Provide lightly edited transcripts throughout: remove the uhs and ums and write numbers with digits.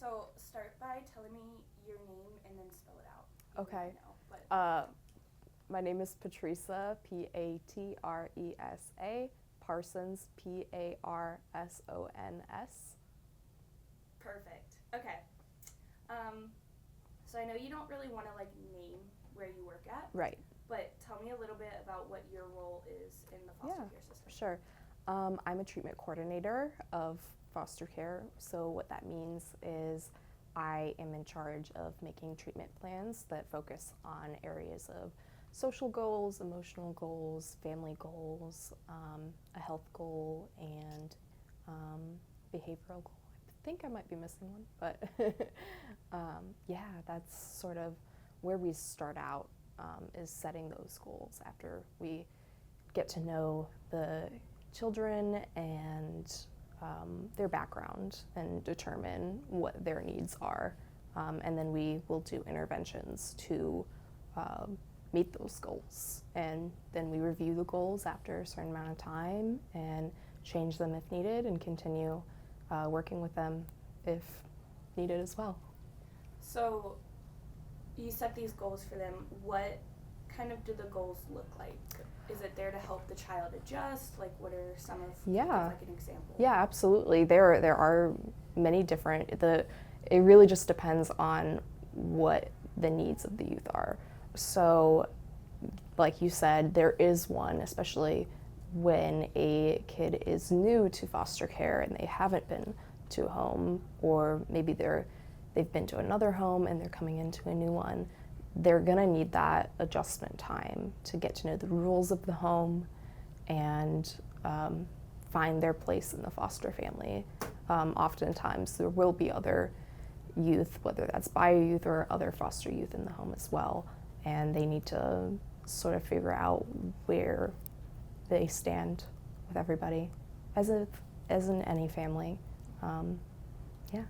So start by telling me your name and then spell it out. Okay. No, but My name is Patresa, Patresa, Parsons, Parsons. perfect. Okay. So I know you don't really want to like name where you work at. Right. But tell me a little bit about what your role is in the foster care system. Sure. I'm a treatment coordinator of foster care. So what that means is I am in charge of making treatment plans that focus on areas of social goals, emotional goals, family goals, a health goal, and behavioral goal. I think I might be missing one, but yeah, that's sort of where we start out, is setting those goals after we get to know the children and their background and determine what their needs are. And then we will do interventions to meet those goals. And then we review the goals after a certain amount of time and change them if needed and continue working with them if needed as well. So you set these goals for them. What kind of do the goals look like? Is it there to help the child adjust? Like, what are some of, like an example? Yeah, absolutely. There are many different, it really just depends on what the needs of the youth are. So, like you said, there is one, especially when a kid is new to foster care and they haven't been to a home, or maybe they've been to another home and they're coming into a new one. They're gonna need that adjustment time to get to know the rules of the home and find their place in the foster family. Oftentimes there will be other youth, whether that's bio youth or other foster youth in the home as well, and they need to sort of figure out where they stand with everybody, as in any family. Yeah.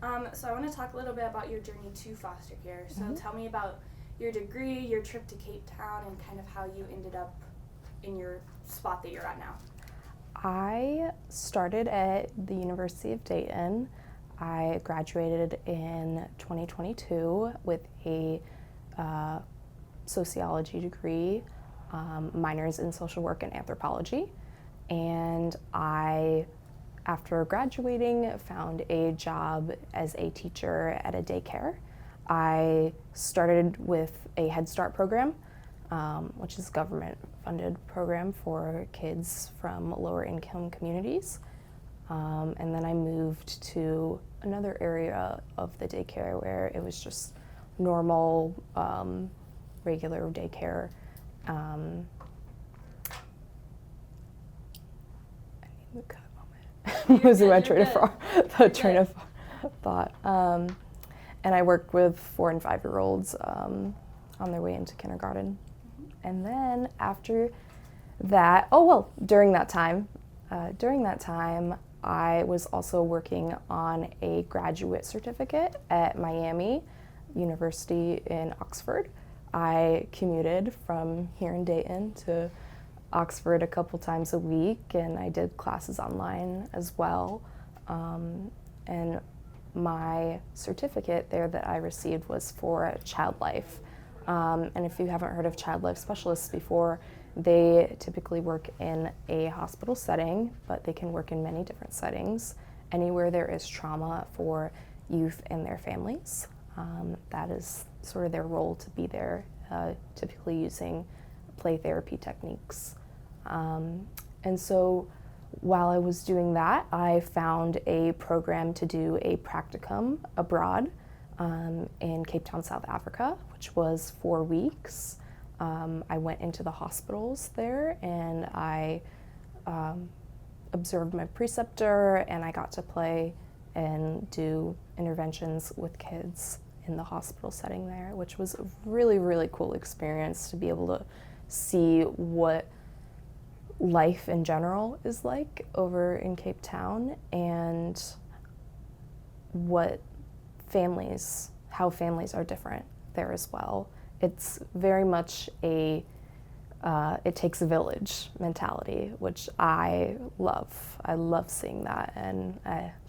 Awesome. So I want to talk a little bit about your journey to foster care. So tell me about your degree, your trip to Cape Town, and kind of how you ended up in your spot that you're at now. I started at the University of Dayton. I graduated in 2022 with a sociology degree, minors in social work and anthropology. And I, after graduating, found a job as a teacher at a daycare. I started with a Head Start program, which is a government-funded program for kids from lower income communities. And then I moved to another area of the daycare where it was just normal, regular daycare. I need to cut a moment. Losing my train of thought. And I worked with 4 and 5-year-olds on their way into kindergarten. And then after that, during that time, I was also working on a graduate certificate at Miami University in Oxford. I commuted from here in Dayton to Oxford a couple times a week, and I did classes online as well. And my certificate there that I received was for child life. And if you haven't heard of child life specialists before, they typically work in a hospital setting, but they can work in many different settings. Anywhere there is trauma for youth and their families, that is sort of their role to be there, typically using play therapy techniques. And so while I was doing that, I found a program to do a practicum abroad in Cape Town, South Africa, which was 4 weeks. I went into the hospitals there and I observed my preceptor, and I got to play and do interventions with kids in the hospital setting there, which was a really, really cool experience to be able to see what life in general is like over in Cape Town, and how families are different there as well. It's very much a it takes a village mentality, which I love. I love seeing that, and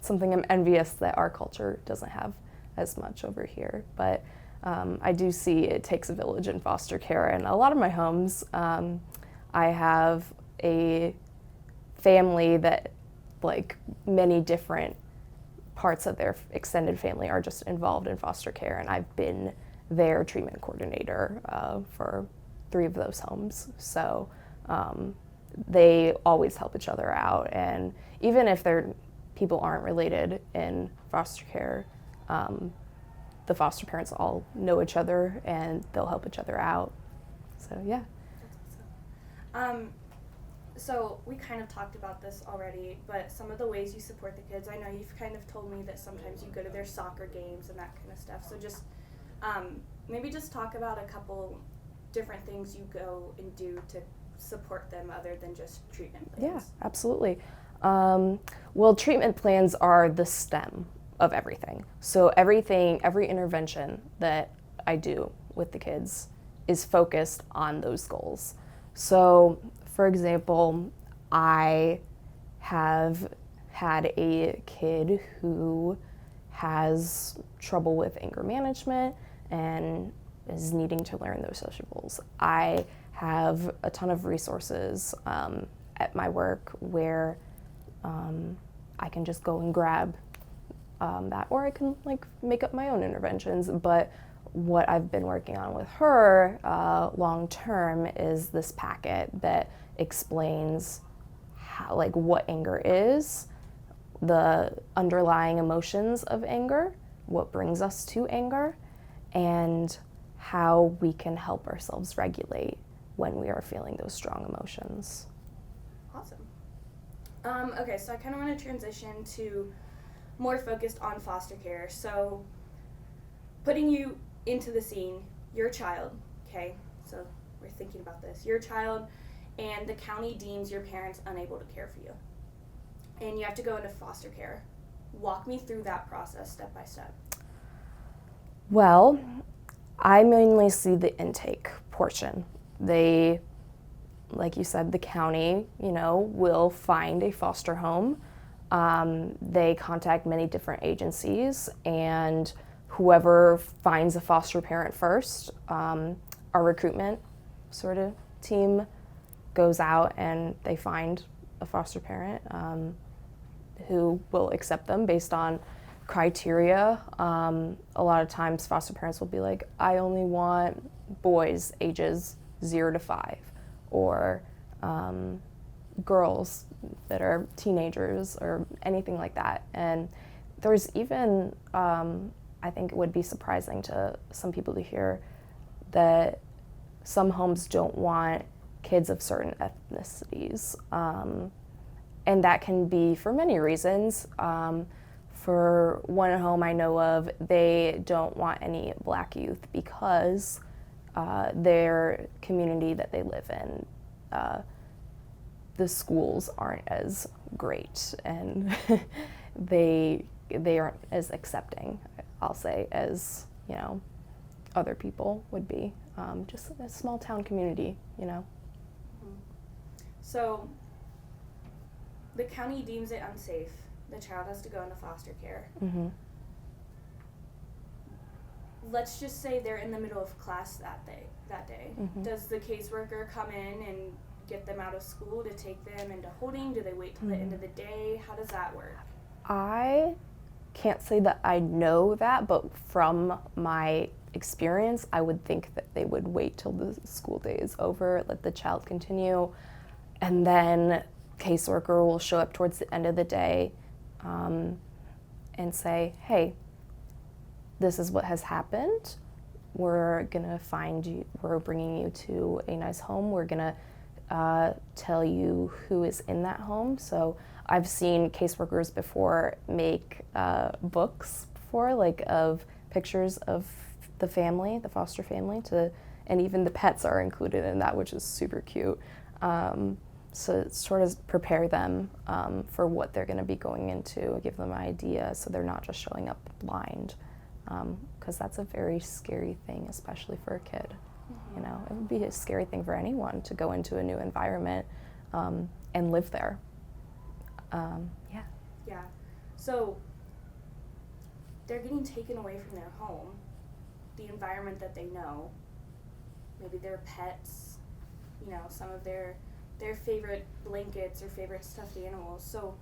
something I'm envious that our culture doesn't have as much over here. But I do see it takes a village in foster care, and a lot of my homes, I have a family that, like, many different parts of their extended family are just involved in foster care, and I've been their treatment coordinator for 3 of those homes. So they always help each other out, and even if people aren't related in foster care, the foster parents all know each other and they'll help each other out. So yeah. That's awesome. So we kind of talked about this already, but some of the ways you support the kids, I know you've kind of told me that sometimes you go to their soccer games and that kind of stuff. So just maybe just talk about a couple different things you go and do to support them other than just treatment plans. Yeah, absolutely. Well, treatment plans are the stem of everything. So every intervention that I do with the kids is focused on those goals. So, for example, I have had a kid who has trouble with anger management and is needing to learn those social goals. I have a ton of resources at my work where I can just go and grab that, or I can make up my own interventions. But what I've been working on with her long term is this packet that explains what anger is, the underlying emotions of anger, what brings us to anger, and how we can help ourselves regulate when we are feeling those strong emotions. Awesome. Okay, so I kind of want to transition to more focused on foster care. So putting you into the scene, your child, okay, so we're thinking about this, your child, and the county deems your parents unable to care for you, and you have to go into foster care. Walk me through that process step by step. Well, I mainly see the intake portion. They, like you said, the county, will find a foster home. They contact many different agencies, and whoever finds a foster parent first, our recruitment sort of team goes out and they find a foster parent who will accept them based on criteria. A lot of times foster parents will be like, I only want boys ages 0 to 5, or girls that are teenagers, or anything like that. And there's even, I think it would be surprising to some people to hear that some homes don't want kids of certain ethnicities. And that can be for many reasons. For one home I know of, they don't want any Black youth because their community that they live in, the schools aren't as great, and they aren't as accepting, I'll say, as other people would be. Just a small town community, Mm-hmm. So the county deems it unsafe. The child has to go into foster care. Mm-hmm. Let's just say they're in the middle of class that day. Mm-hmm. Does the caseworker come in and get them out of school to take them into holding? Do they wait till the end of the day? How does that work? I can't say that I know that, but from my experience, I would think that they would wait till the school day is over, let the child continue, and then caseworker will show up towards the end of the day and say, hey, this is what has happened. We're gonna find you, we're bringing you to a nice home. We're gonna tell you who is in that home. So I've seen caseworkers before make books before, of pictures of the family, the foster family, and even the pets are included in that, which is super cute. So it sort of prepare them for what they're going to be going into, give them an idea so they're not just showing up blind, because that's a very scary thing, especially for a kid. Mm-hmm. You know, it would be a scary thing for anyone to go into a new environment and live there. Yeah. Yeah. So they're getting taken away from their home, the environment that they know, maybe their pets, you know, some of their favorite blankets or favorite stuffed animals. So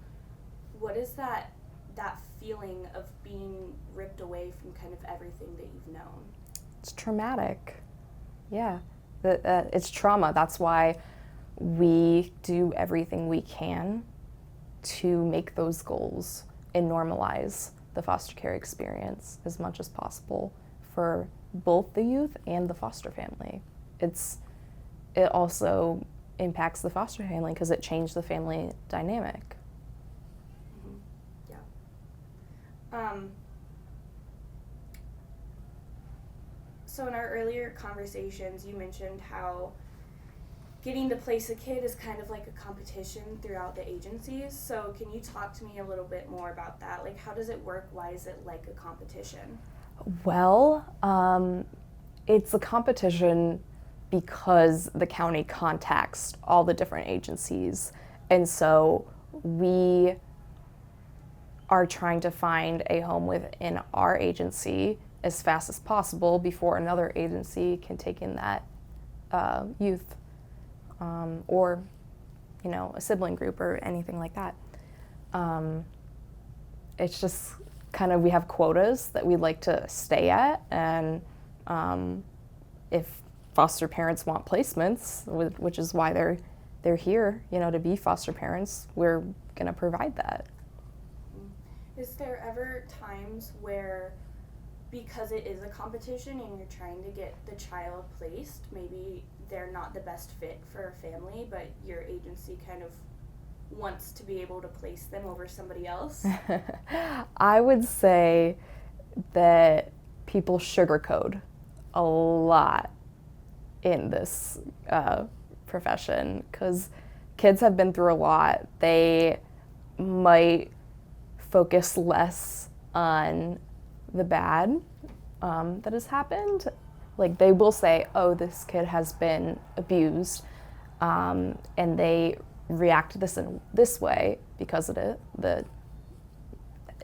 what is that feeling of being ripped away from kind of everything that you've known? It's traumatic. Yeah. It's trauma. That's why we do everything we can to make those goals and normalize the foster care experience as much as possible for both the youth and the foster family. It also impacts the foster family because it changed the family dynamic. Mm-hmm. Yeah. So in our earlier conversations, you mentioned how getting to place a kid is kind of like a competition throughout the agencies. So can you talk to me a little bit more about that? Like, how does it work? Why is it like a competition? Well, it's a competition because the county contacts all the different agencies. And so we are trying to find a home within our agency as fast as possible before another agency can take in that youth or, you know, a sibling group or anything like that. It's just kind of, we have quotas that we'd like to stay at, and if foster parents want placements, which is why they're here, you know, to be foster parents, we're going to provide that. Is there ever times where, because it is a competition and you're trying to get the child placed, maybe they're not the best fit for a family, but your agency kind of wants to be able to place them over somebody else? I would say that people sugarcoat a lot in this profession because kids have been through a lot. They might focus less on the bad that has happened. Like, they will say, oh, this kid has been abused, and they react this way because of the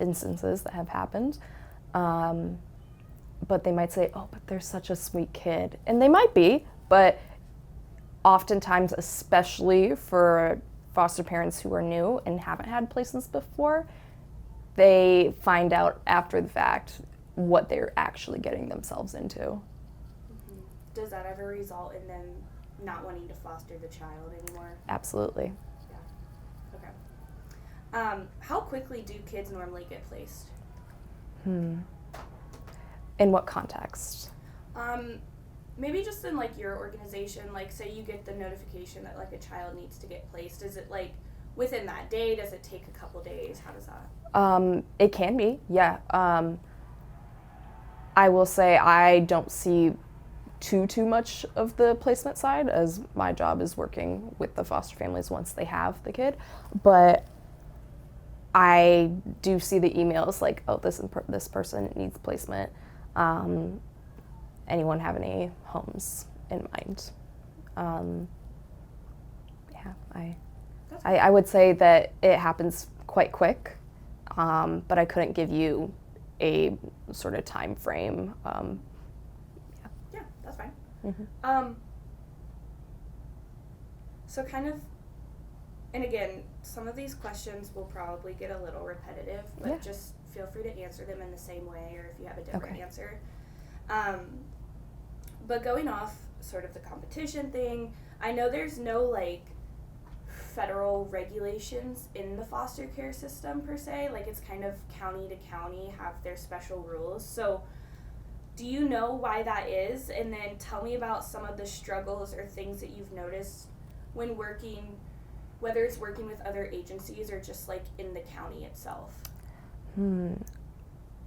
instances that have happened. But they might say, oh, but they're such a sweet kid. And they might be, but oftentimes, especially for foster parents who are new and haven't had placements before, they find out after the fact what they're actually getting themselves into. Mm-hmm. Does that ever result in them not wanting to foster the child anymore? Absolutely. Yeah. Okay. How quickly do kids normally get placed? In what context? Maybe just in like your organization, like say you get the notification that like a child needs to get placed. Is it like within that day? Does it take a couple days? How does that? It can be, yeah. I will say I don't see too much of the placement side, as my job is working with the foster families once they have the kid. But I do see the emails like, oh, this person needs placement. Anyone have any homes in mind? I would say that it happens quite quick, but I couldn't give you a sort of time frame. Yeah, that's fine. Mm-hmm. So kind of, and again, some of these questions will probably get a little repetitive, but Yeah. just feel free to answer them in the same way, or if you have a different Okay. answer. But going off sort of the competition thing, I know there's no like federal regulations in the foster care system per se. Like, it's kind of county to county have their special rules. So do you know why that is? And then tell me about some of the struggles or things that you've noticed when working, whether it's working with other agencies or just like in the county itself.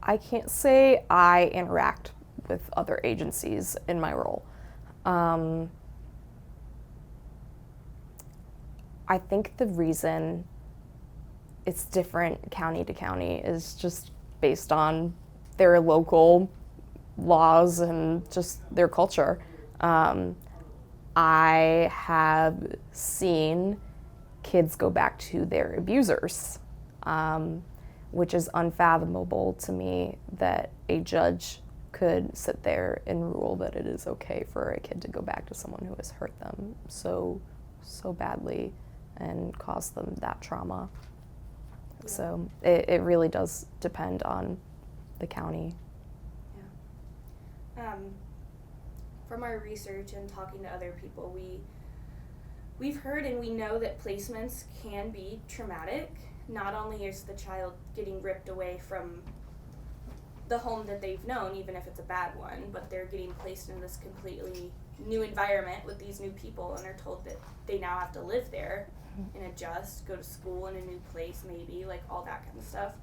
I can't say I interact with other agencies in my role. I think the reason it's different county to county is just based on their local laws and just their culture. I have seen kids go back to their abusers, which is unfathomable to me that a judge could sit there and rule that it is okay for a kid to go back to someone who has hurt them so badly and caused them that trauma. Yeah. So it really does depend on the county. Yeah. From our research and talking to other people, we've heard and we know that placements can be traumatic. Not only is the child getting ripped away from the home that they've known, even if it's a bad one, but they're getting placed in this completely new environment with these new people, and they're told that they now have to live there and adjust, go to school in a new place maybe, like all that kind of stuff.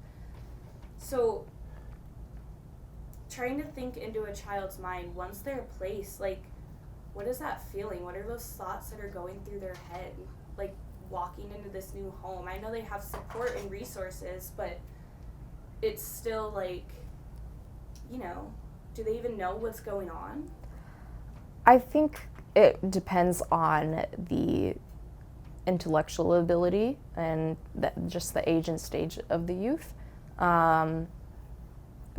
So trying to think into a child's mind once they're placed, like, what is that feeling? What are those thoughts that are going through their head? Like, walking into this new home. I know they have support and resources, but it's still like, you know, do they even know what's going on? I think it depends on the intellectual ability and just the age and stage of the youth.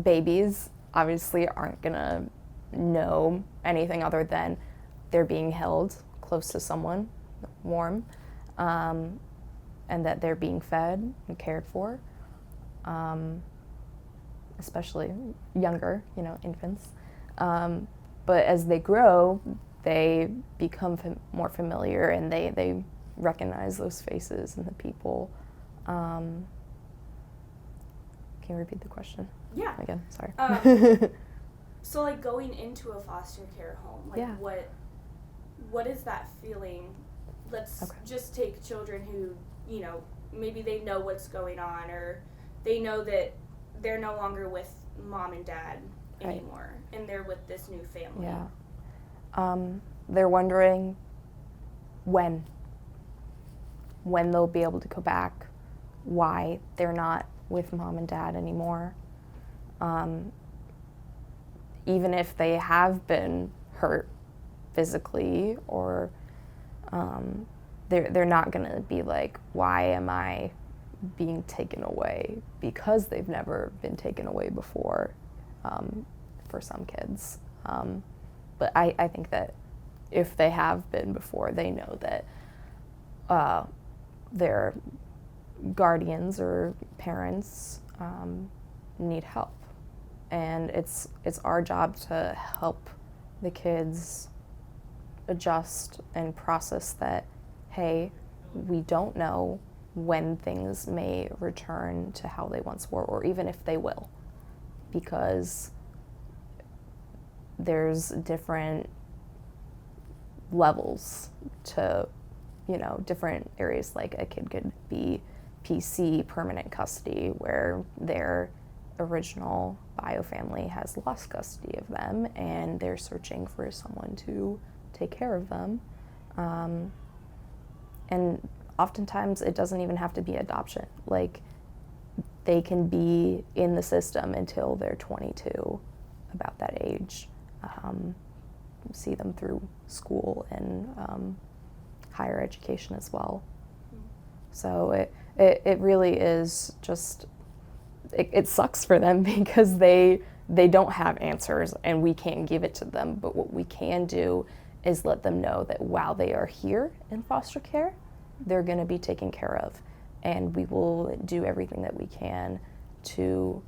Babies obviously aren't gonna know anything other than they're being held close to someone warm, and that they're being fed and cared for, especially younger, infants. But as they grow, they become more familiar, and they recognize those faces and the people. Can you repeat the question? Yeah. Again, sorry. So, like, going into a foster care home, like, yeah. what is that feeling? Let's just take children who, maybe they know what's going on, or they know that they're no longer with mom and dad anymore, and they're with this new family. Yeah. They're wondering when they'll be able to go back, why they're not with mom and dad anymore. Even if they have been hurt physically, or they're not going to be like, why am I being taken away? Because they've never been taken away before, for some kids. But I think that if they have been before, they know that their guardians or parents need help. And it's our job to help the kids adjust and process that, hey, we don't know when things may return to how they once were, or even if they will, because there's different levels to, different areas. Like, a kid could be PC, permanent custody, where their original bio family has lost custody of them and they're searching for someone to take care of them. And oftentimes it doesn't even have to be adoption. Like, they can be in the system until they're 22, about that age. See them through school and higher education as well. So it really is just, it sucks for them because they don't have answers and we can't give it to them. But what we can do is let them know that while they are here in foster care, they're going to be taken care of, and we will do everything that we can to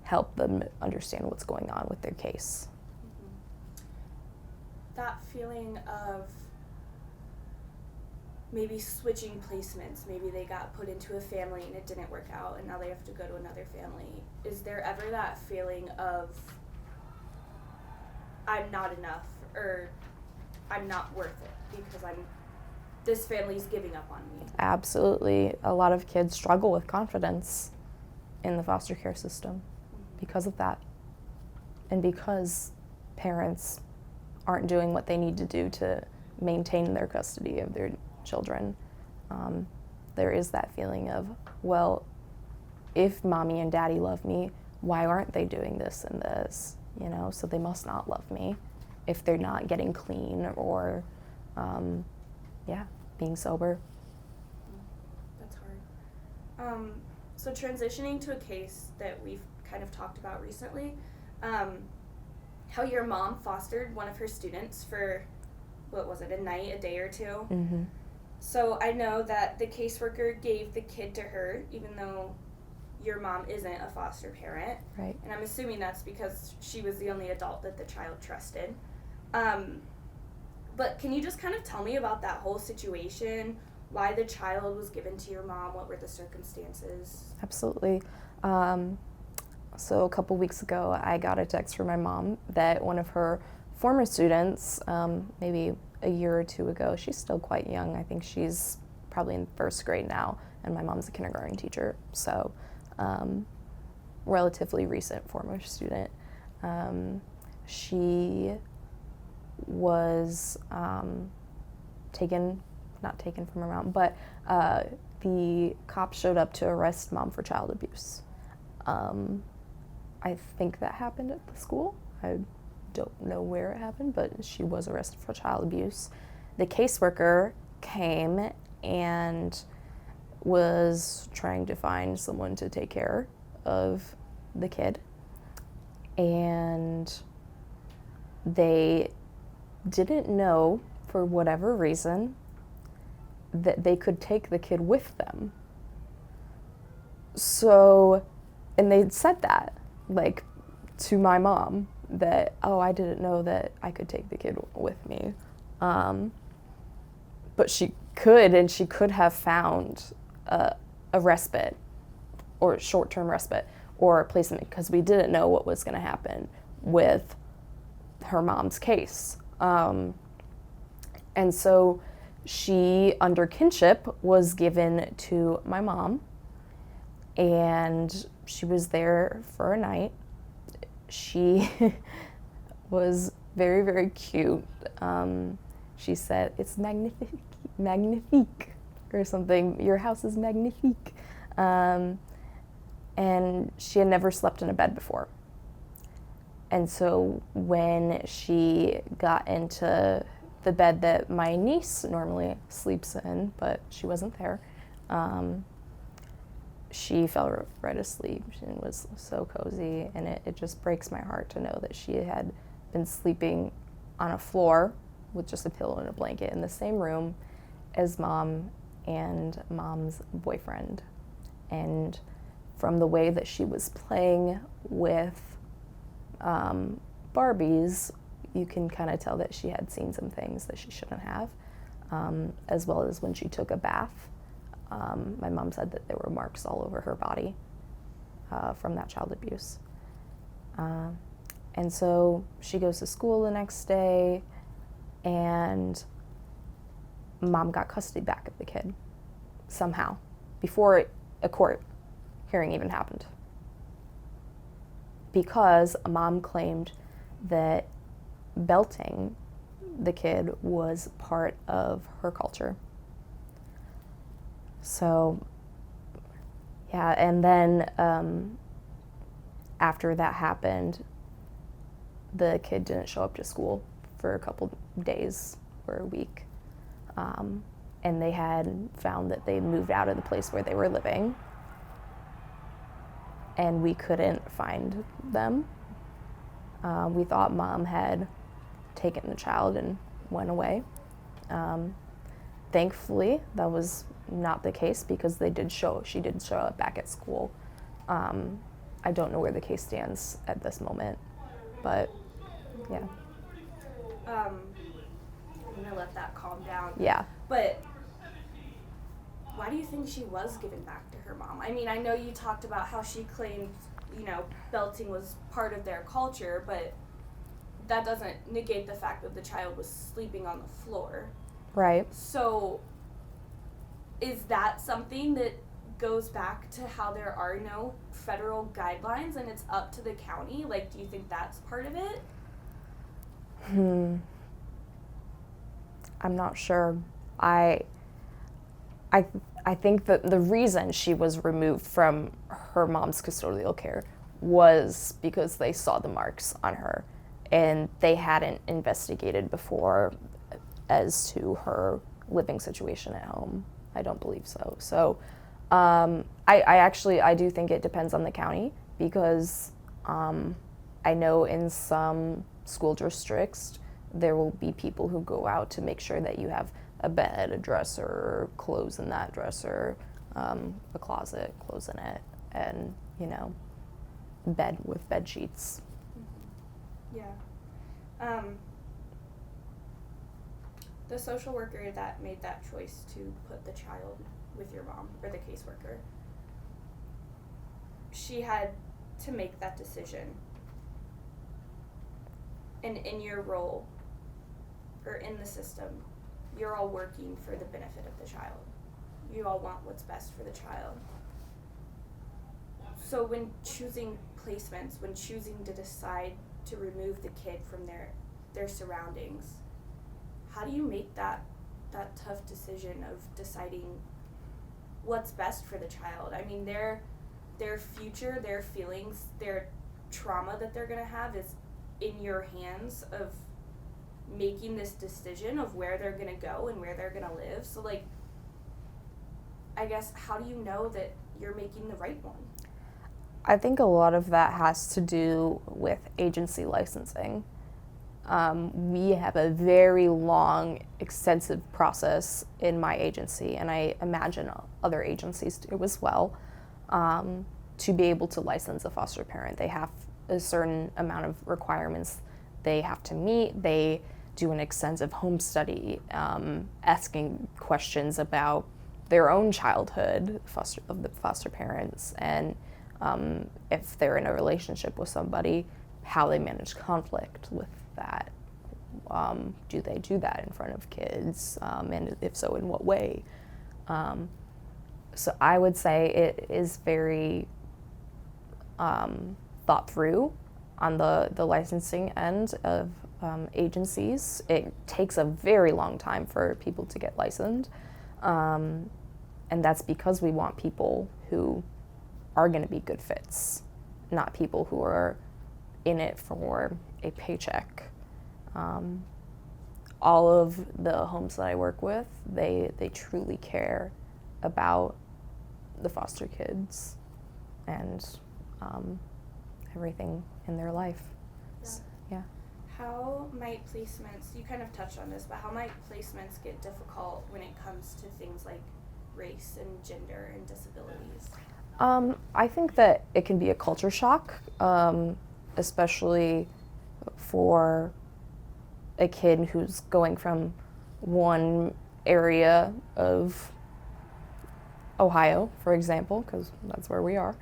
help them understand what's going on with their case. That feeling of maybe switching placements, maybe they got put into a family and it didn't work out and now they have to go to another family. Is there ever that feeling of, I'm not enough, or I'm not worth it because this family's giving up on me? Absolutely. A lot of kids struggle with confidence in the foster care system because of that, and because parents aren't doing what they need to do to maintain their custody of their children. There is that feeling of, well, if mommy and daddy love me, why aren't they doing this and this? So they must not love me if they're not getting clean or, being sober. That's hard. So transitioning to a case that we've kind of talked about recently, how your mom fostered one of her students for, what was it, a day or two? Mm-hmm. So I know that the caseworker gave the kid to her, even though your mom isn't a foster parent. Right. And I'm assuming that's because she was the only adult that the child trusted. But can you just kind of tell me about that whole situation, why the child was given to your mom, what were the circumstances? Absolutely. So a couple weeks ago, I got a text from my mom that one of her former students, maybe a year or two ago, she's still quite young. I think she's probably in first grade now, and my mom's a kindergarten teacher, so relatively recent former student. She was not taken from her mom, but the cops showed up to arrest mom for child abuse. I think that happened at the school. I don't know where it happened, but she was arrested for child abuse. The caseworker came and was trying to find someone to take care of the kid, and they didn't know, for whatever reason, that they could take the kid with them. So, and they said that, like, to my mom, that, oh, I didn't know that I could take the kid with me. But she could, and she could have found a respite, or short-term respite, or a placement, because we didn't know what was going to happen with her mom's case. And so she, under kinship, was given to my mom, and she was there for a night. She was very, very cute. She said, "It's magnifique, or something. Your house is magnifique." And she had never slept in a bed before. And so when she got into the bed that my niece normally sleeps in, but she wasn't there, she fell right asleep and was so cozy, and it just breaks my heart to know that she had been sleeping on a floor with just a pillow and a blanket in the same room as mom and mom's boyfriend. And from the way that she was playing with Barbies, you can kind of tell that she had seen some things that she shouldn't have, as well as when she took a bath. My mom said that there were marks all over her body from that child abuse. And so she goes to school the next day, and mom got custody back of the kid somehow, before a court hearing even happened. Because mom claimed that belting the kid was part of her culture. So, yeah, and then after that happened, the kid didn't show up to school for a couple days or a week. And they had found that they moved out of the place where they were living, and we couldn't find them. We thought mom had taken the child and went away. Thankfully, that was not the case, because she did show up back at school. I don't know where the case stands at this moment, but yeah. I'm gonna let that calm down. Yeah. But why do you think she was given back to her mom? I mean, I know you talked about how she claimed, belting was part of their culture, but that doesn't negate the fact that the child was sleeping on the floor. Right. So is that something that goes back to how there are no federal guidelines and it's up to the county? Like, do you think that's part of it? I'm not sure. I think that the reason she was removed from her mom's custodial care was because they saw the marks on her. and they hadn't investigated before as to her living situation at home. I don't believe so. So I do think it depends on the county, because I know in some school districts there will be people who go out to make sure that you have a bed, a dresser, clothes in that dresser, a closet, clothes in it, and, bed with bed sheets. Yeah. The social worker that made that choice to put the child with your mom, or the caseworker, she had to make that decision. And in your role, or in the system, you're all working for the benefit of the child. You all want what's best for the child. So when choosing placements, when choosing to decide to remove the kid from their surroundings, how do you make that tough decision of deciding what's best for the child? I mean, their future, their feelings, their trauma that they're gonna have is in your hands of making this decision of where they're gonna go and where they're gonna live. So, like, I guess, how do you know that you're making the right one? I think a lot of that has to do with agency licensing. We have a very long, extensive process in my agency, and I imagine other agencies do as well, to be able to license a foster parent. They have a certain amount of requirements they have to meet. They do an extensive home study, asking questions about their own childhood of the foster parents, and if they're in a relationship with somebody, how they manage conflict with that. Do they do that in front of kids? And if so, in what way? So I would say it is very thought through on the licensing end of agencies. It takes a very long time for people to get licensed. And that's because we want people who are going to be good fits, not people who are in it for a paycheck. All of the homes that I work with, they truly care about the foster kids and everything in their life. Yeah. How might placements, you kind of touched on this, but how might placements get difficult when it comes to things like race and gender and disabilities? I think that it can be a culture shock, especially for a kid who's going from one area of Ohio, for example, because that's where we are,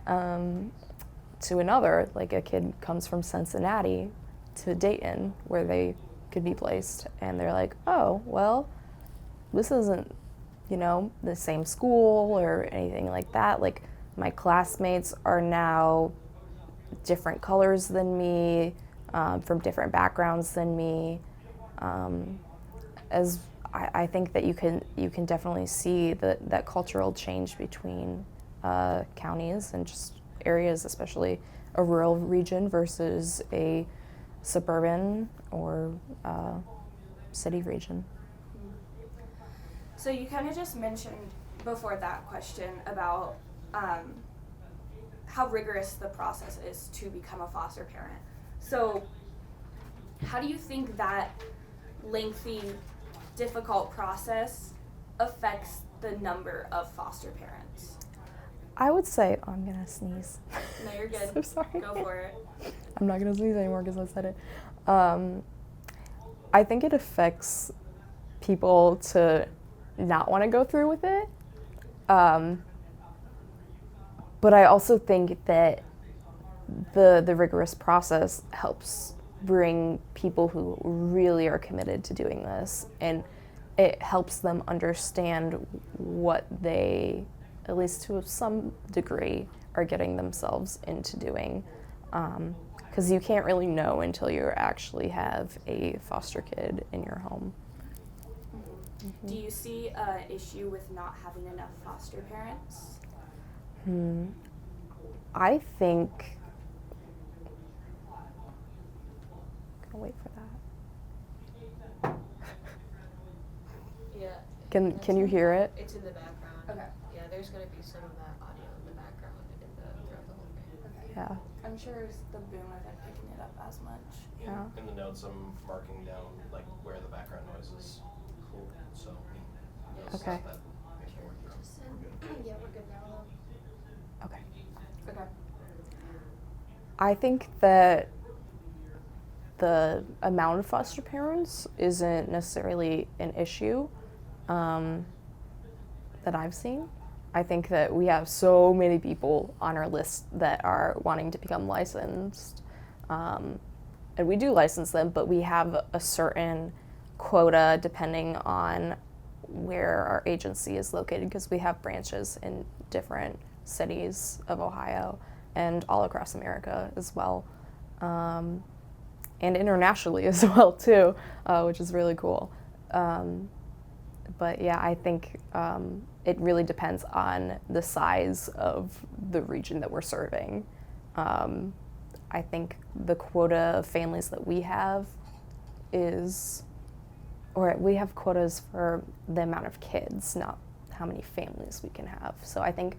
to another. Like, a kid comes from Cincinnati to Dayton, where they could be placed, and they're like, oh, well, this isn't, the same school or anything like that. Like, my classmates are now different colors than me, from different backgrounds than me. As I think that you can definitely see that cultural change between counties and just areas, especially a rural region versus a suburban or city region. So you kind of just mentioned before that question about how rigorous the process is to become a foster parent. So how do you think that lengthy, difficult process affects the number of foster parents? I would say, I'm going to sneeze. No, you're good. So sorry. Go for it. I'm not going to sneeze anymore because I said it. I think it affects people to not want to go through with it. But I also think that the rigorous process helps bring people who really are committed to doing this, and it helps them understand what they, at least to some degree, are getting themselves into doing. Because you can't really know until you actually have a foster kid in your home. Do you see an issue with not having enough foster parents? I think I'll wait for that. Yeah. Can you hear it? It's in the background. Okay. Yeah, there's gonna be some of that audio in the background throughout the whole thing. Okay. Yeah. I'm sure the boom isn't picking it up as much. Yeah. In the notes, I'm marking down like where the background noise is cool. So Okay. that makes me work through. We're good. Yeah, we're good now though. Okay. Okay. I think that the amount of foster parents isn't necessarily an issue that I've seen. I think that we have so many people on our list that are wanting to become licensed. And we do license them, but we have a certain quota depending on where our agency is located, because we have branches in different cities of Ohio and all across America as well. And internationally as well too, which is really cool. But yeah, I think it really depends on the size of the region that we're serving. I think the quota of families that we have we have quotas for the amount of kids, not how many families we can have. So I think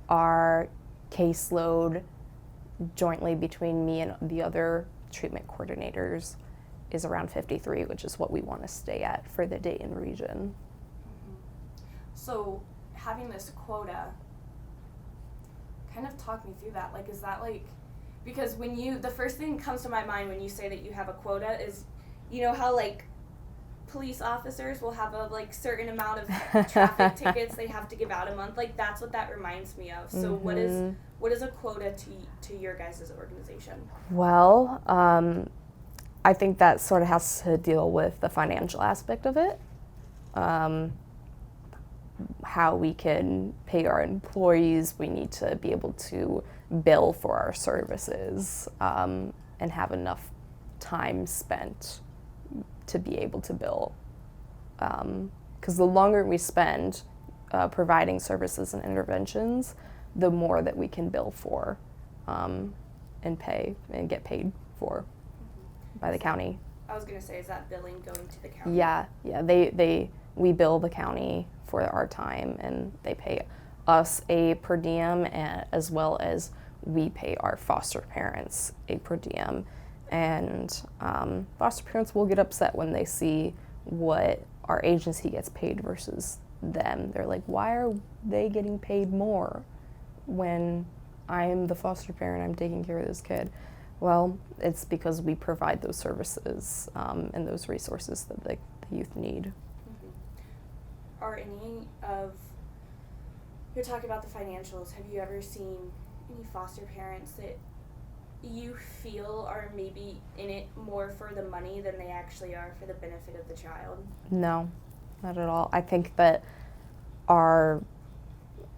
our caseload jointly between me and the other treatment coordinators is around 53, which is what we want to stay at for the Dayton region. So having this quota, kind of talk me through that. Like, is that like, because the first thing that comes to my mind when you say that you have a quota is, you know how like police officers will have a like certain amount of traffic tickets they have to give out a month. Like that's what that reminds me of. So what is a quota to your guys' organization? Well, I think that sort of has to deal with the financial aspect of it. How we can pay our employees, we need to be able to bill for our services and have enough time spent to be able to bill. Because the longer we spend providing services and interventions, the more that we can bill for and pay and get paid for by the county. I was going to say, is that billing going to the county? Yeah. We bill the county for our time, and they pay us a per diem, as well as we pay our foster parents a per diem. And foster parents will get upset when they see what our agency gets paid versus them. They're like, why are they getting paid more when I'm the foster parent, I'm taking care of this kid? Well, it's because we provide those services and those resources that the youth need. Are you're talking about the financials, have you ever seen any foster parents that you feel are maybe in it more for the money than they actually are for the benefit of the child? No, not at all. I think that our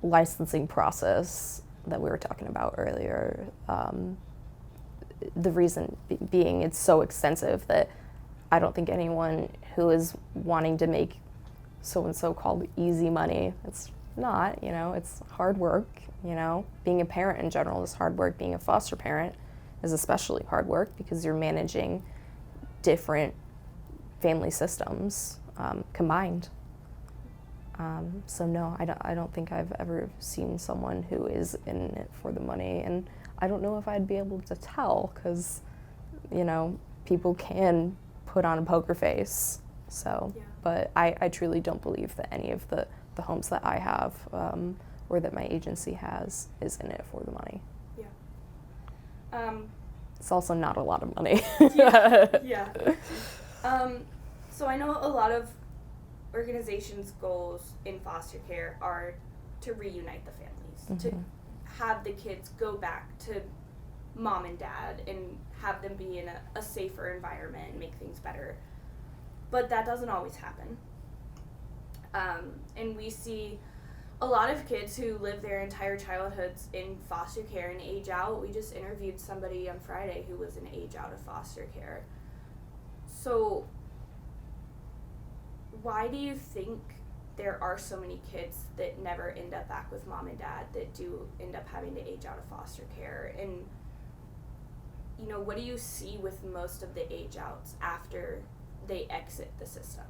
licensing process that we were talking about earlier, the reason being it's so extensive that I don't think anyone who is wanting to make so-and-so called easy money, it's not, it's hard work, Being a parent in general is hard work. Being a foster parent is especially hard work because you're managing different family systems combined. So no, I don't think I've ever seen someone who is in it for the money, and I don't know if I'd be able to tell because, people can put on a poker face. So, yeah. But I truly don't believe that any of the homes that I have or that my agency has is in it for the money. Yeah. It's also not a lot of money. Yeah. So I know a lot of organizations' goals in foster care are to reunite the families, to have the kids go back to mom and dad and have them be in a safer environment and make things better. But that doesn't always happen. And we see a lot of kids who live their entire childhoods in foster care and age out. We just interviewed somebody on Friday who was in age out of foster care. So why do you think there are so many kids that never end up back with mom and dad that do end up having to age out of foster care? And what do you see with most of the age outs after they exit the system?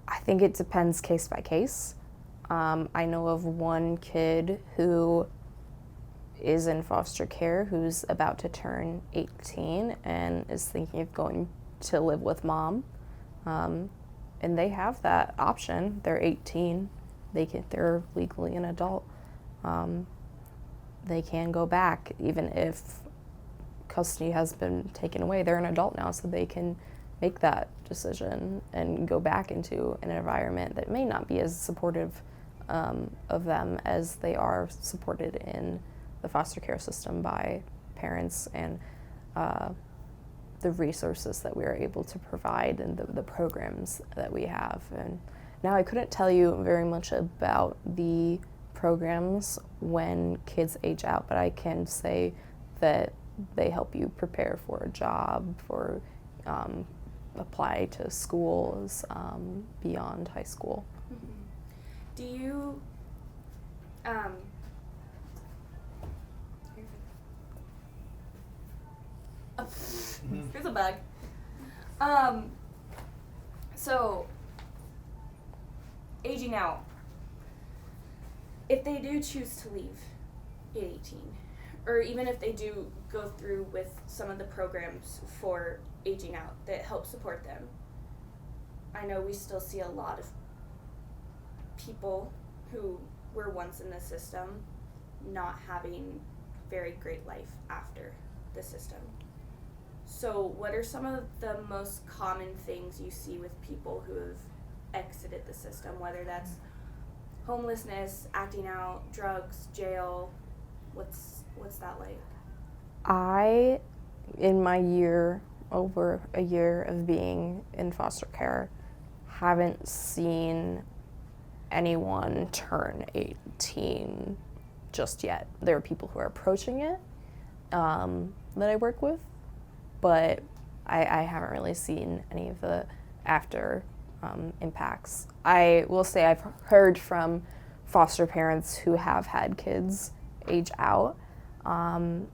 I think it depends case by case. I know of one kid who is in foster care who's about to turn 18 and is thinking of going to live with mom. And they have that option. They're 18. They're legally an adult. They can go back even if custody has been taken away. They're an adult now, so they can make that decision and go back into an environment that may not be as supportive of them as they are supported in the foster care system by parents and the resources that we are able to provide and the programs that we have. And now I couldn't tell you very much about the programs when kids age out, but I can say that they help you prepare for a job, for apply to schools beyond high school. Mm-hmm. Do you here's a bug. So aging out, if they do choose to leave at 18, or even if they do go through with some of the programs for aging out that help support them, I know we still see a lot of people who were once in the system not having very great life after the system. So what are some of the most common things you see with people who have exited the system, whether that's homelessness, acting out, drugs, jail? What's that like? In my over a year of being in foster care, haven't seen anyone turn 18 just yet. There are people who are approaching it that I work with, but I haven't really seen any of the after impacts. I will say I've heard from foster parents who have had kids age out, and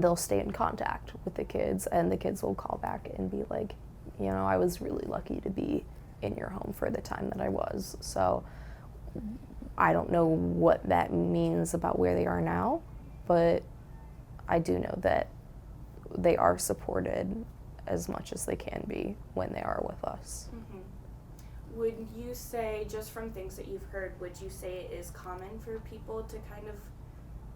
they'll stay in contact with the kids, and the kids will call back and be like, I was really lucky to be in your home for the time that I was. So I don't know what that means about where they are now, but I do know that they are supported as much as they can be when they are with us. Mm-hmm. Would you say, just from things that you've heard, would you say it is common for people to kind of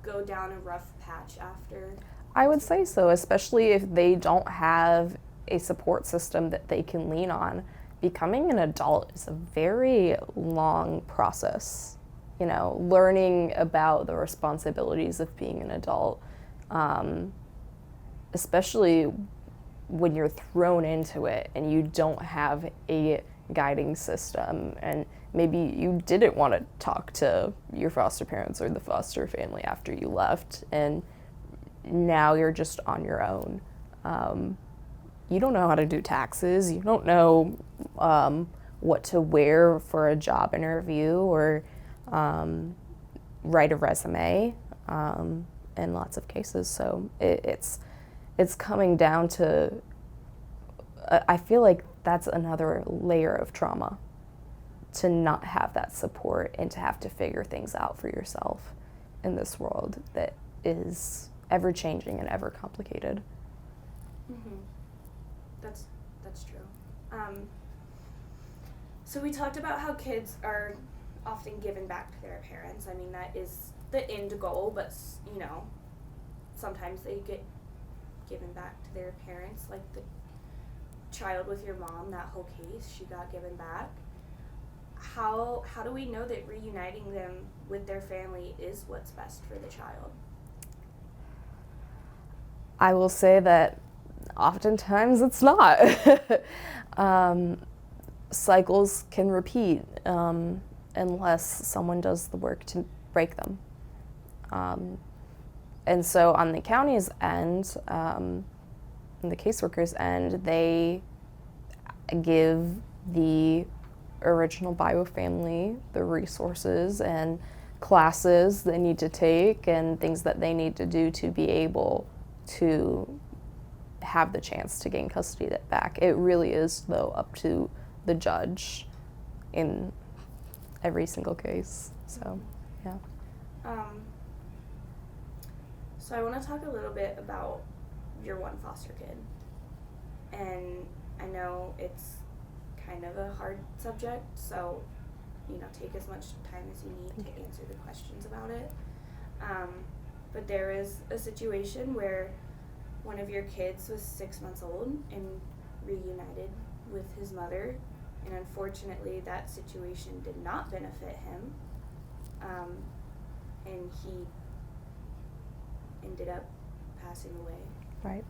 go down a rough patch after? I would say so, especially if they don't have a support system that they can lean on. Becoming an adult is a very long process. Learning about the responsibilities of being an adult, especially when you're thrown into it and you don't have a guiding system, and maybe you didn't want to talk to your foster parents or the foster family after you left, and now you're just on your own. You don't know how to do taxes, you don't know what to wear for a job interview or write a resume in lots of cases. So it's coming down to, I feel like that's another layer of trauma, to not have that support and to have to figure things out for yourself in this world that is ever changing and ever complicated. Mm-hmm. That's true. So we talked about how kids are often given back to their parents. I mean, that is the end goal, but sometimes they get given back to their parents, like the child with your mom, that whole case, she got given back. How do we know that reuniting them with their family is what's best for the child? I will say that oftentimes it's not. Cycles can repeat unless someone does the work to break them. And so on the county's end, on the caseworker's end, they give the original bio family the resources and classes they need to take and things that they need to do to be able to have the chance to gain custody of it back. It really is, though, up to the judge in every single case. So, yeah. So I want to talk a little bit about your one foster kid. And I know it's kind of a hard subject, so, take as much time as you need to answer the questions about it. But there is a situation where one of your kids was 6 months old and reunited with his mother, and unfortunately that situation did not benefit him, and he ended up passing away Right.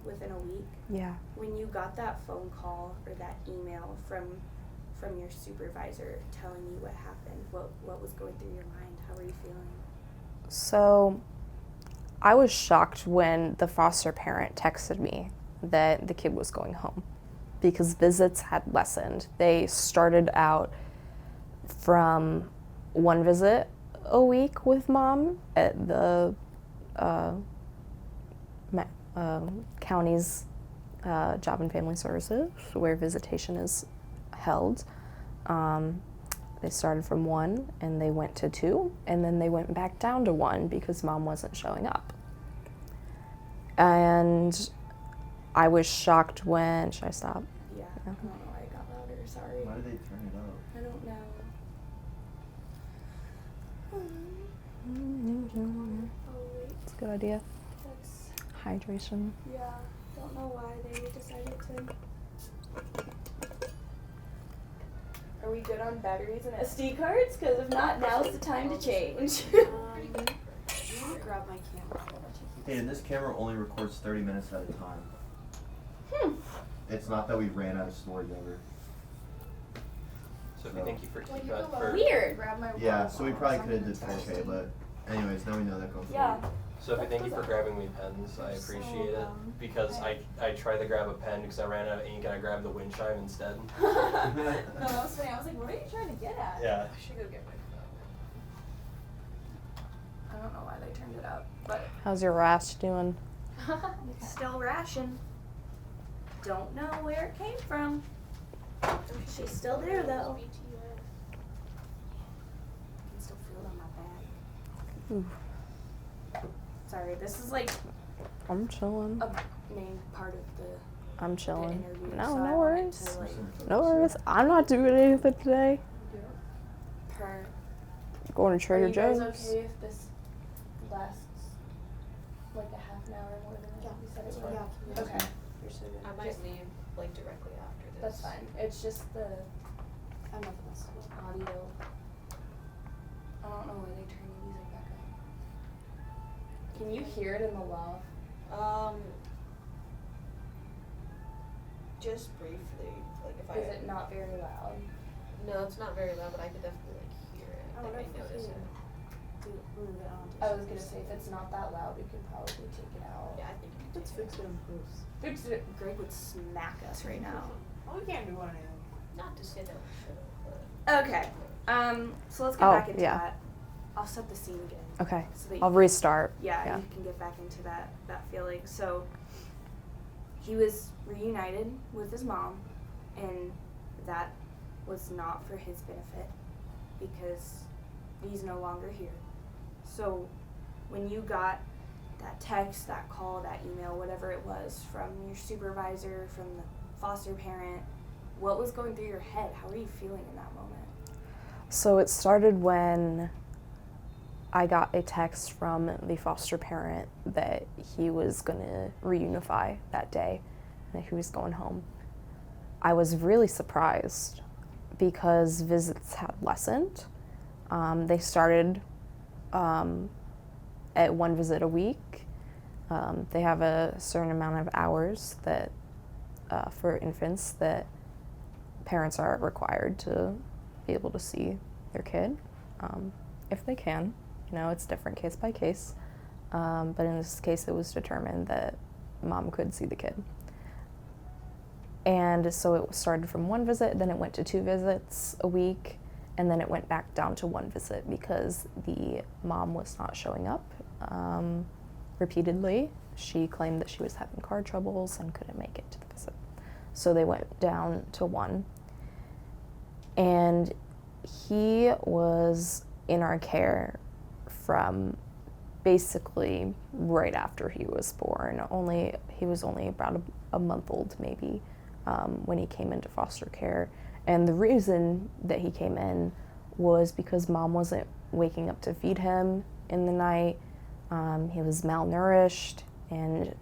within a week. Yeah. When you got that phone call or that email from your supervisor telling you what happened, what was going through your mind? How were you feeling? So I was shocked when the foster parent texted me that the kid was going home because visits had lessened. They started out from one visit a week with mom at the county's Job and Family Services, where visitation is held. They started from 1 and they went to 2, and then they went back down to 1 because mom wasn't showing up. And I was shocked when, should I stop? Yeah, I don't know why it got louder, sorry. Why did they turn it up? I don't know. Oh wait, It's a good idea. that's, Hydration. yeah, don't know why they decided to. Are we good on batteries and SD cards? Because if not, now's the time to change. Grab my camera. Dayton, this camera only records 30 minutes at a time. Hmm. It's not that we ran out of storage ever. So if you think you for Well, keep you that go for Weird. Grab my Yeah, water so we bottle. probably could have did 4K, but anyways, now we know that going Yeah. forward. So if you thank you for grabbing me pens, I So, appreciate it because I tried to grab a pen because I ran out of ink and I grabbed the wind chime instead. No, that was funny. I was like, what are you trying to get at? Yeah. I should go get my phone. I don't know why they turned it up, but How's your rash doing? it's still ration. Don't know where it came from. She's still there though. I can still feel it on my bag. Ooh, Sorry, this is like I'm chilling. a main part of the I'm chilling. interview. No, so I no wanted worries. to, like, No worries. I'm not doing anything today. per. Going to Trader Are you guys Joe's. okay if this lasts like a half an hour more than you said it would? Yeah. Okay. You're so good. I might leave like directly after this. That's fine. It's just the I'm nothing else to do. audio. I don't know where they turn the music back up. Can you hear it in the loft? Just briefly, like if Is it not very loud? No, it's not very loud, but I could definitely like hear it. I think I notice it. I was gonna say if it's not that loud, we can probably take it out. Yeah, I think you Let's fix it in post. Fix it. Greg would smack us right now. Oh, we can't do anything. Not to say that we should, but. Okay. So let's get Oh, back into yeah. that. I'll set the scene again. Okay. So that I'll restart. yeah, you can get back into that feeling. So he was reunited with his mom, and that was not for his benefit because he's no longer here. So when you got that text, that call, that email, whatever it was from your supervisor, from the foster parent, what was going through your head? How were you feeling in that moment? So it started when I got a text from the foster parent that he was going to reunify that day and that he was going home. I was really surprised because visits had lessened. They started at one visit a week. They have a certain amount of hours that for infants that parents are required to be able to see their kid, if they can. You know, it's different case by case. But in this case, it was determined that mom could see the kid. And so it started from one visit, then it went to 2 visits a week, and then it went back down to 1 visit because the mom was not showing up repeatedly, she claimed that she was having car troubles and couldn't make it to the visit. So they went down to one. And he was in our care from basically right after he was born. He was only about a month old maybe when he came into foster care. And the reason that he came in was because mom wasn't waking up to feed him in the night. He was malnourished, and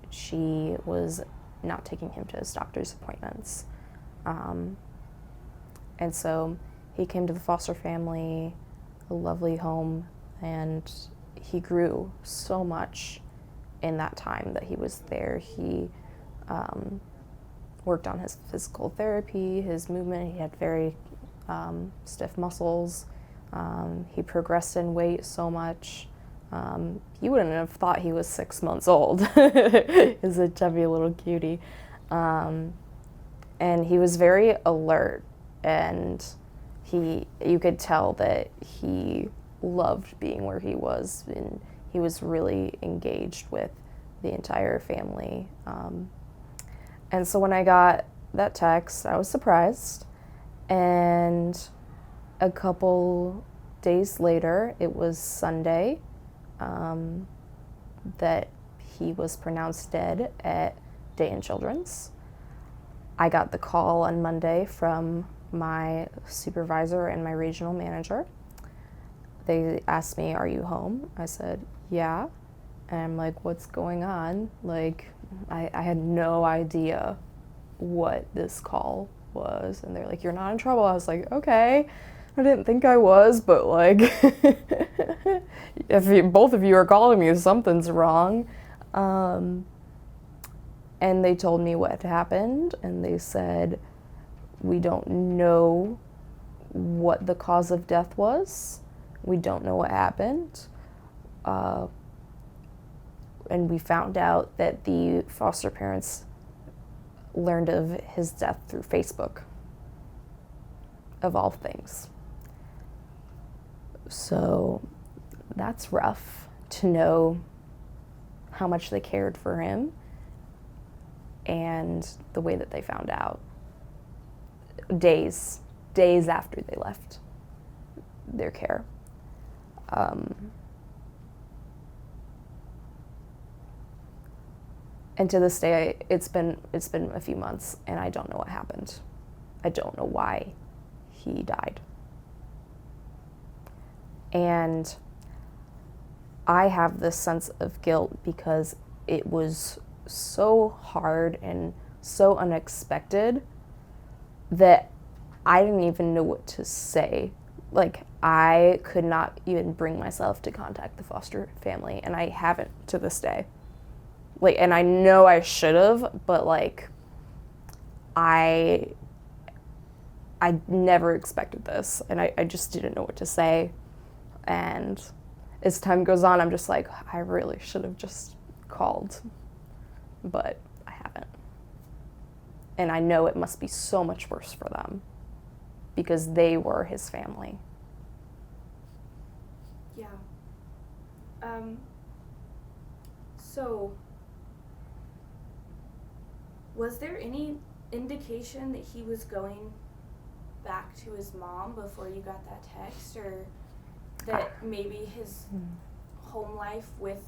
she was not taking him to his doctor's appointments. And so he came to the foster family, a lovely home, and he grew so much in that time that he was there. He worked on his physical therapy, his movement. He had very stiff muscles. He progressed in weight so much. You wouldn't have thought he was 6 months old. He's a chubby little cutie. And he was very alert, and you could tell that he loved being where he was, and he was really engaged with the entire family. And so when I got that text, I was surprised. And a couple days later, it was Sunday, that he was pronounced dead at Dayton Children's. I got the call on Monday from my supervisor and my regional manager. They asked me, "Are you home?" I said, "Yeah." And I'm like, "What's going on?" Like, I had no idea what this call was. And they're like, "You're not in trouble." I was like, "Okay." I didn't think I was, but like, both of you are calling me, something's wrong. And they told me what had happened, and they said, "We don't know what the cause of death was. We don't know what happened." And we found out that the foster parents learned of his death through Facebook, of all things. So that's rough to know how much they cared for him and the way that they found out. Days after they left their care. And to this day, it's been a few months, and I don't know what happened. I don't know why he died. And I have this sense of guilt because it was so hard and so unexpected that I didn't even know what to say. Like, I could not even bring myself to contact the foster family, and I haven't to this day. Like, and I know I should have, but like, I never expected this, and I just didn't know what to say. And as time goes on, I'm just like, I really should have just called, but I haven't. And I know it must be so much worse for them because they were his family. Yeah. So, was there any indication that he was going back to his mom before you got that text, or that maybe his home life with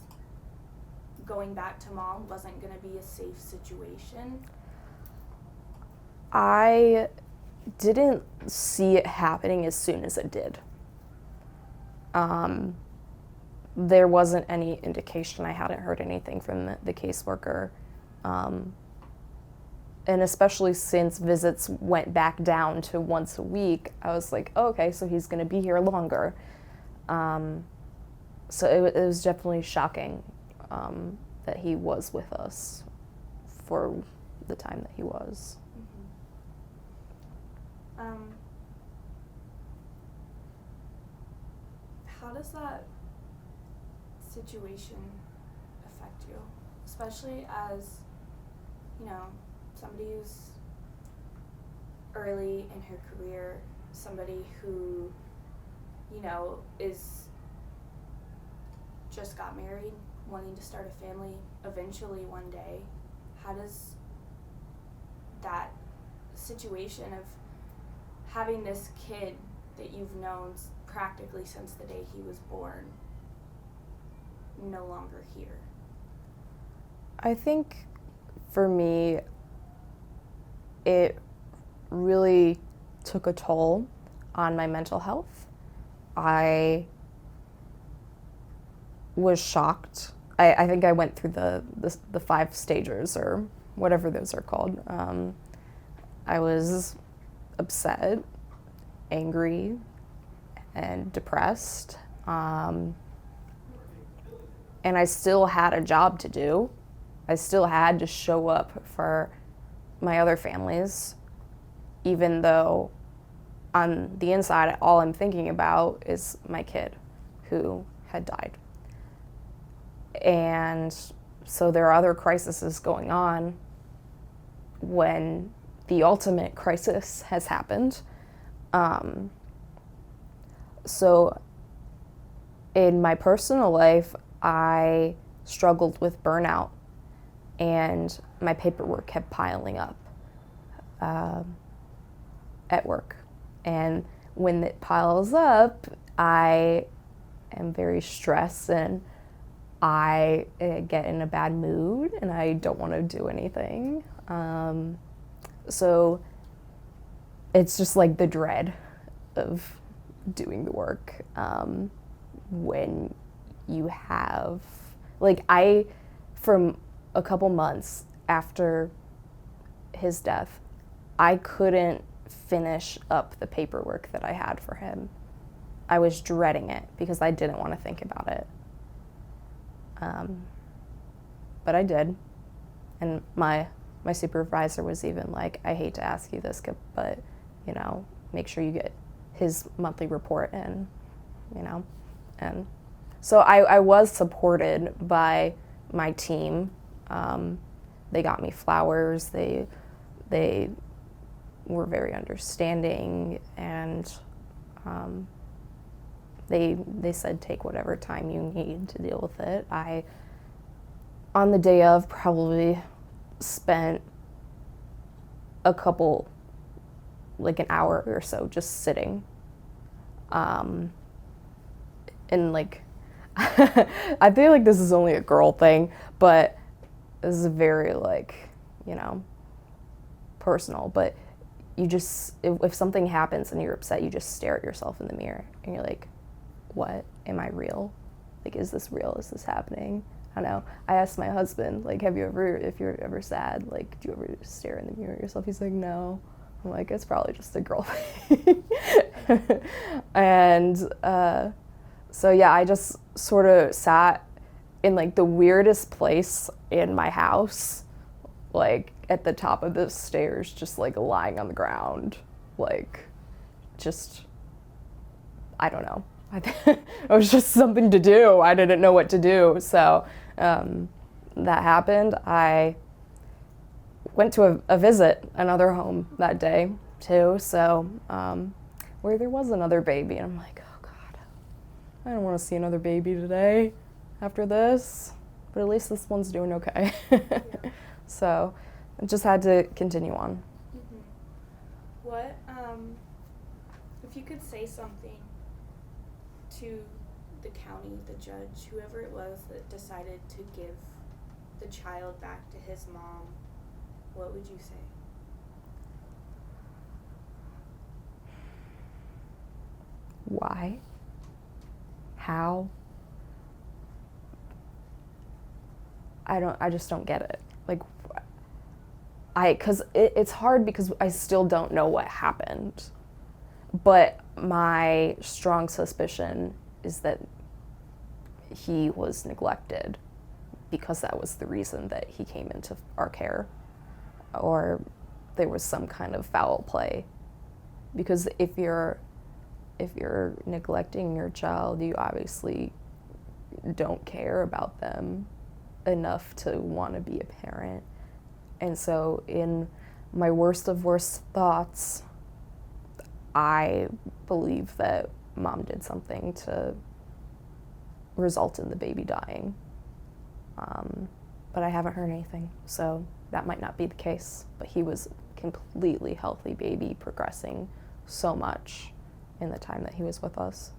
going back to mom wasn't going to be a safe situation? I didn't see it happening as soon as it did. There wasn't any indication. I hadn't heard anything from the caseworker. And especially since visits went back down to once a week, I was like, oh, okay, so he's going to be here longer. So it was definitely shocking that he was with us for the time that he was. How does that situation affect you? Especially as, you know, somebody who's early in her career, somebody who, you know, just got married wanting to start a family eventually one day, how does that situation of having this kid that you've known practically since the day he was born no longer here? I think for me, it really took a toll on my mental health. I was shocked. I think I went through the 5 stages, or whatever those are called. I was upset, angry, and depressed. And I still had a job to do. I still had to show up for my other families, even though on the inside, all I'm thinking about is my kid who had died. And so there are other crises going on when the ultimate crisis has happened. So in my personal life, I struggled with burnout, and my paperwork kept piling up at work. And when it piles up, I am very stressed, and I get in a bad mood, and I don't want to do anything. So it's just like the dread of doing the work when you have, from a couple months after his death, I couldn't finish up the paperwork that I had for him. I was dreading it because I didn't want to think about it. But I did. And my supervisor was even like, I hate to ask you this, but, make sure you get his monthly report in, And so I was supported by my team. They got me flowers. They were very understanding, and they said take whatever time you need to deal with it. I, on the day of, probably spent an hour or so just sitting. And I feel like this is only a girl thing, but this is very personal. But you just, if something happens and you're upset, you just stare at yourself in the mirror and you're like, what? Am I real? Is this real? Is this happening? I don't know. I asked my husband, if you're ever sad, do you ever just stare in the mirror at yourself? He's like, no. I'm like, it's probably just a girl thing. And so yeah, I just sort of sat in the weirdest place in my house, at the top of the stairs, just lying on the ground, just, I don't know. It was just something to do. I didn't know what to do. So that happened. I went to a visit, another home that day too. So where there was another baby, and I'm like, oh God, I don't want to see another baby today after this, but at least this one's doing okay. Yeah. So I just had to continue on. Mm-hmm. What, if you could say something to the county, the judge, whoever it was that decided to give the child back to his mom, what would you say? Why? How? I just don't get it. Cause it's hard because I still don't know what happened. But my strong suspicion is that he was neglected because that was the reason that he came into our care, or there was some kind of foul play. Because if you're neglecting your child, you obviously don't care about them enough to want to be a parent. And so in my worst of worst thoughts, I believe that mom did something to result in the baby dying. but I haven't heard anything, so that might not be the case. But he was a completely healthy baby, progressing so much in the time that he was with us.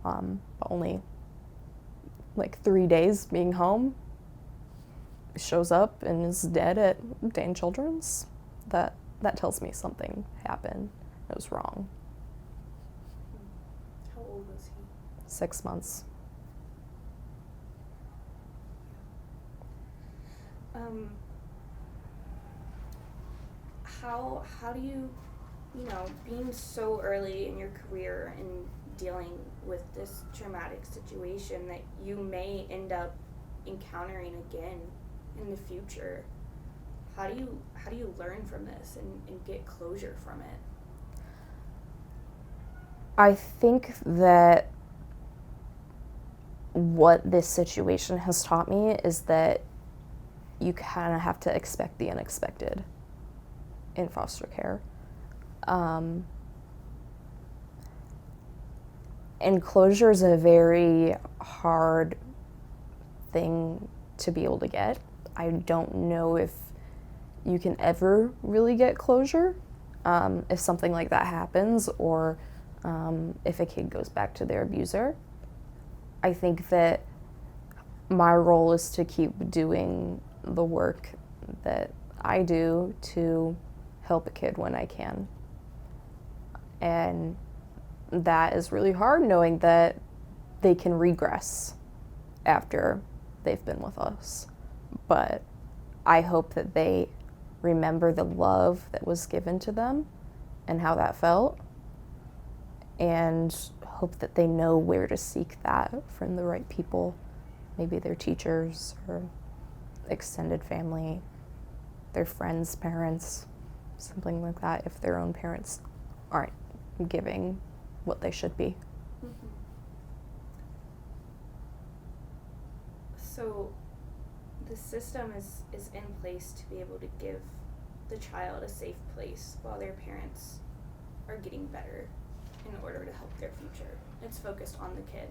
But only like 3 days being home, shows up and is dead at Dane Children's. That tells me something happened. It was wrong. How old was he? 6 months. How do you, being so early in your career and dealing with this traumatic situation that you may end up encountering again in the future, how do you learn from this and get closure from it? I think that what this situation has taught me is that you kind of have to expect the unexpected in foster care. And closure is a very hard thing to be able to get. I don't know if you can ever really get closure if something like that happens, or if a kid goes back to their abuser. I think that my role is to keep doing the work that I do to help a kid when I can. And that is really hard, knowing that they can regress after they've been with us. But I hope that they remember the love that was given to them and how that felt, and hope that they know where to seek that from the right people, maybe their teachers or extended family, their friends' parents, something like that, if their own parents aren't giving what they should be. Mm-hmm. So the system is in place to be able to give the child a safe place while their parents are getting better in order to help their future. It's focused on the kid.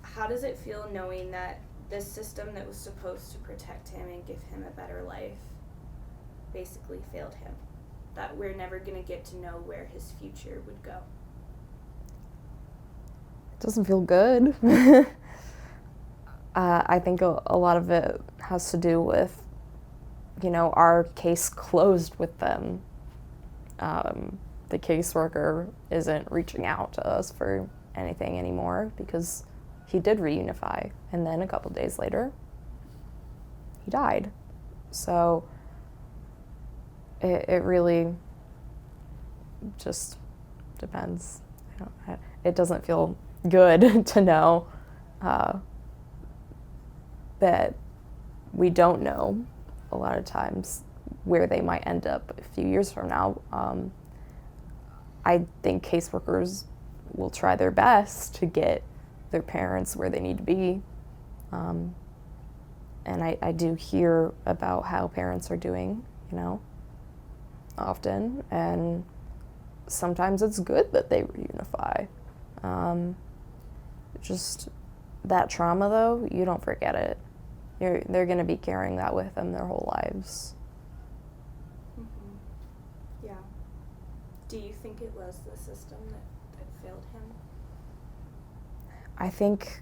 How does it feel knowing that this system that was supposed to protect him and give him a better life basically failed him? That we're never going to get to know where his future would go? It doesn't feel good. I think a lot of it has to do with, our case closed with them. The caseworker isn't reaching out to us for anything anymore because he did reunify, and then a couple days later, he died. So it really just depends. It doesn't feel good to know that we don't know a lot of times where they might end up a few years from now. I think caseworkers will try their best to get their parents where they need to be. And I do hear about how parents are doing, often. And sometimes it's good that they reunify. Just that trauma, though, you don't forget it. They're going to be carrying that with them their whole lives. Mm-hmm. Yeah. Do you think it was the system that failed him? I think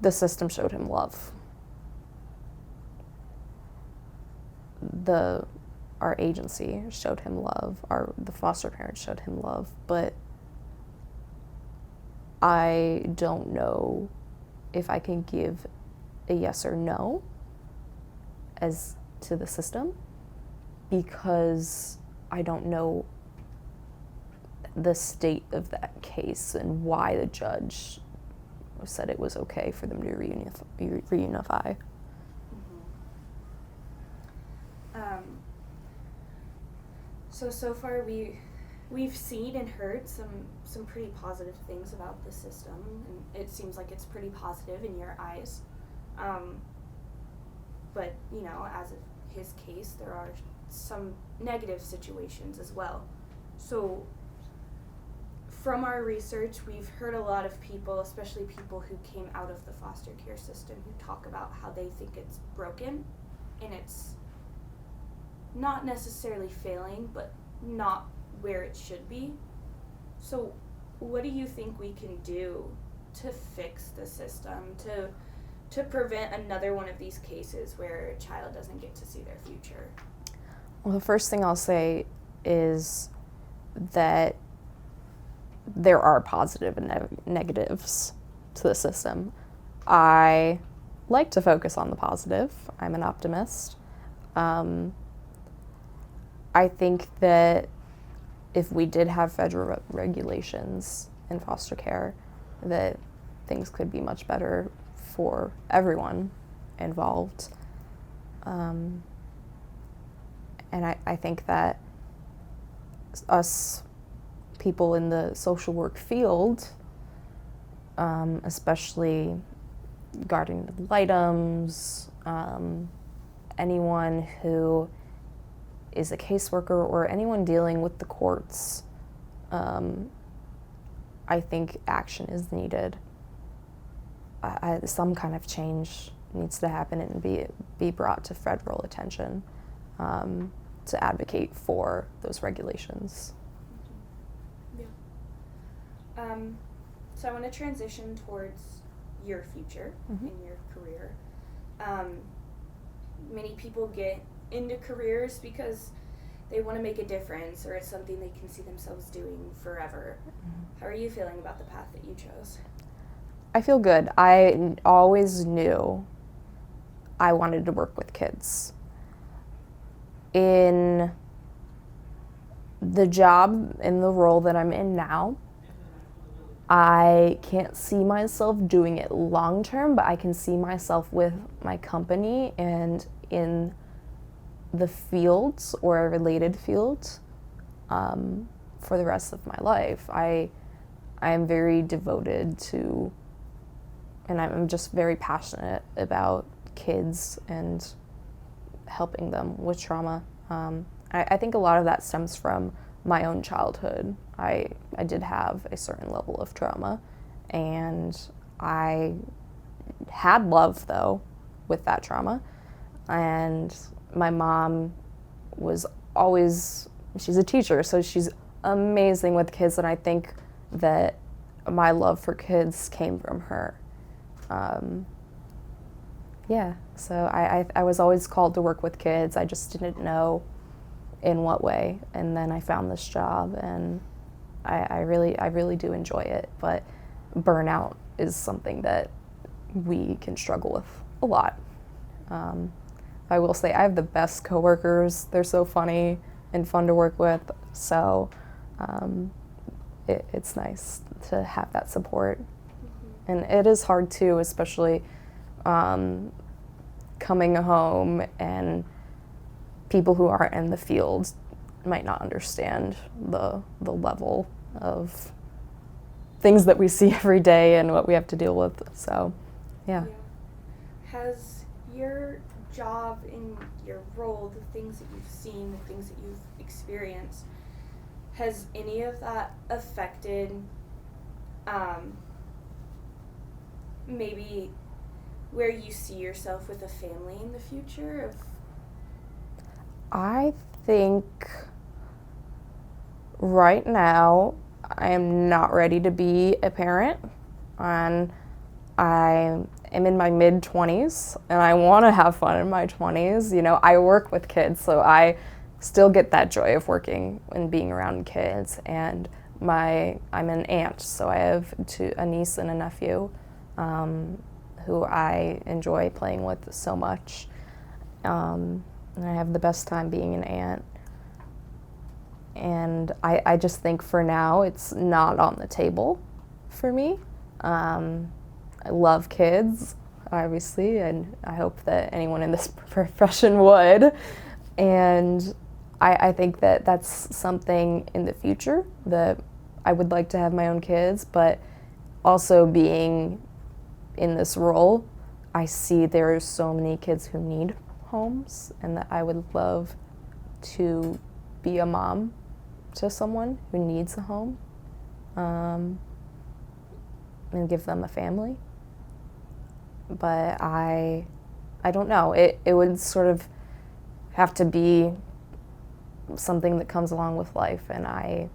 the system showed him love. Our agency showed him love. The foster parents showed him love, but I don't know if I can give a yes or no as to the system, because I don't know the state of that case and why the judge said it was okay for them to reunify. Mm-hmm. So far we've seen and heard some pretty positive things about the system, and it seems like it's pretty positive in your eyes. But as of his case, there are some negative situations as well. So from our research, we've heard a lot of people, especially people who came out of the foster care system, who talk about how they think it's broken, and it's not necessarily failing, but not where it should be. So what do you think we can do to fix the system, to prevent another one of these cases where a child doesn't get to see their future? Well, the first thing I'll say is that there are positive and negatives to the system. I like to focus on the positive. I'm an optimist. I think that if we did have federal regulations in foster care, that things could be much better for everyone involved. And I think that us people in the social work field, especially guardian ad litems, anyone who is a caseworker or anyone dealing with the courts, I think action is needed. Some kind of change needs to happen and be brought to federal attention to advocate for those regulations. Yeah. So I want to transition towards your future Mhm. in your career. Many people get into careers because they want to make a difference, or it's something they can see themselves doing forever. How are you feeling about the path that you chose? I feel good. I always knew I wanted to work with kids. In the job, in the role that I'm in now, I can't see myself doing it long term, but I can see myself with my company and in the fields or a related field for the rest of my life. I am very devoted to, and I'm just very passionate about kids and helping them with trauma. I think a lot of that stems from my own childhood. I did have a certain level of trauma, and I had love, though, with that trauma. And my mom was always, she's a teacher, so she's amazing with kids, and I think that my love for kids came from her. Yeah, so I was always called to work with kids. I just didn't know in what way, and then I found this job, and I really do enjoy it, but burnout is something that we can struggle with a lot. I will say I have the best coworkers. They're so funny and fun to work with, so it's nice to have that support. And it is hard too, especially coming home, and people who aren't in the field might not understand the level of things that we see every day and what we have to deal with. So, yeah. Has your job in your role, the things that you've seen, the things that you've experienced, has any of that affected maybe where you see yourself with a family in the future? I think right now I am not ready to be a parent, and I am in my mid-20s, and I want to have fun in my 20s. You know, I work with kids, so I still get that joy of working and being around kids. And I'm an aunt, so I have a niece and a nephew who I enjoy playing with so much. And I have the best time being an aunt. And I just think for now it's not on the table for me. I love kids, obviously, and I hope that anyone in this profession would. And I think that that's something in the future that I would like to have my own kids, but also being in this role, I see there are so many kids who need homes, and that I would love to be a mom to someone who needs a home. and give them a family. But I don't know. It would sort of have to be something that comes along with life, and I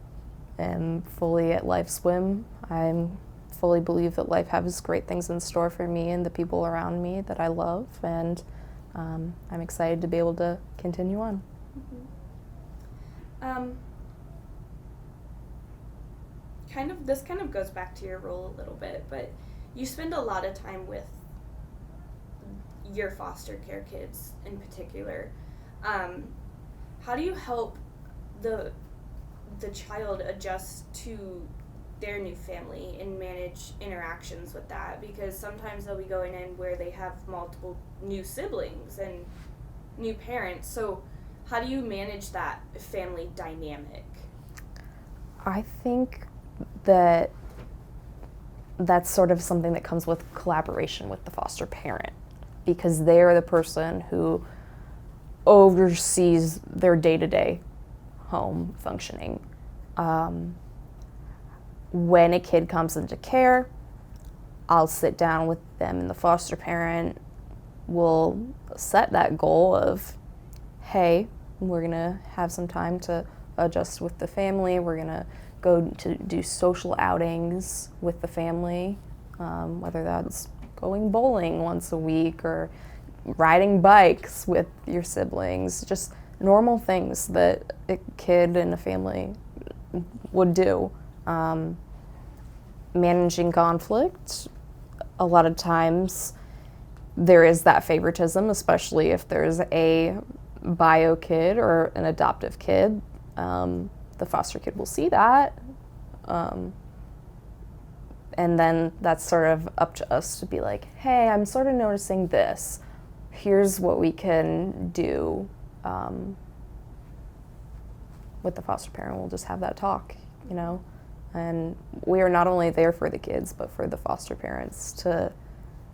am fully at life's whim. I fully believe that life has great things in store for me and the people around me that I love, and I'm excited to be able to continue on. This kind of goes back to your role a little bit, but you spend a lot of time with your foster care kids in particular. How do you help the child adjust to their new family and manage interactions with that? Because sometimes they'll be going in where they have multiple new siblings and new parents. So how do you manage that family dynamic? I think that that's sort of something that comes with collaboration with the foster parent, because they're the person who oversees their day-to-day home functioning. When a kid comes into care, I'll sit down with them and the foster parent will set that goal of, hey, we're gonna have some time to adjust with the family, we're gonna go to do social outings with the family, whether that's going bowling once a week or riding bikes with your siblings, just normal things that a kid and a family would do. Managing conflict, a lot of times there is that favoritism, especially if there's a bio kid or an adoptive kid. The foster kid will see that, and then that's sort of up to us to be like, hey, I'm sort of noticing this. Here's what we can do. With the foster parent, we'll just have that talk, you know? And we are not only there for the kids, but for the foster parents to,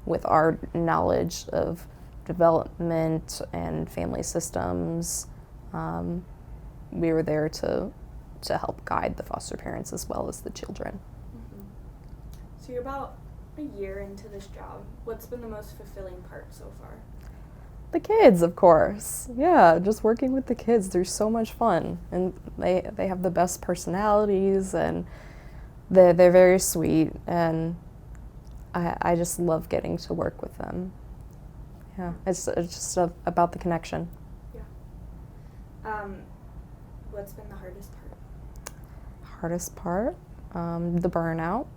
with our knowledge of development and family systems, we were there to help guide the foster parents as well as the children. Mm-hmm. So you're about a year into this job. What's been the most fulfilling part so far? The kids, of course. Yeah, just working with the kids. They're so much fun, and they have the best personalities, and they're very sweet, and I just love getting to work with them. Yeah, it's just about the connection. Yeah. What's been the hardest part? Hardest part, the burnout.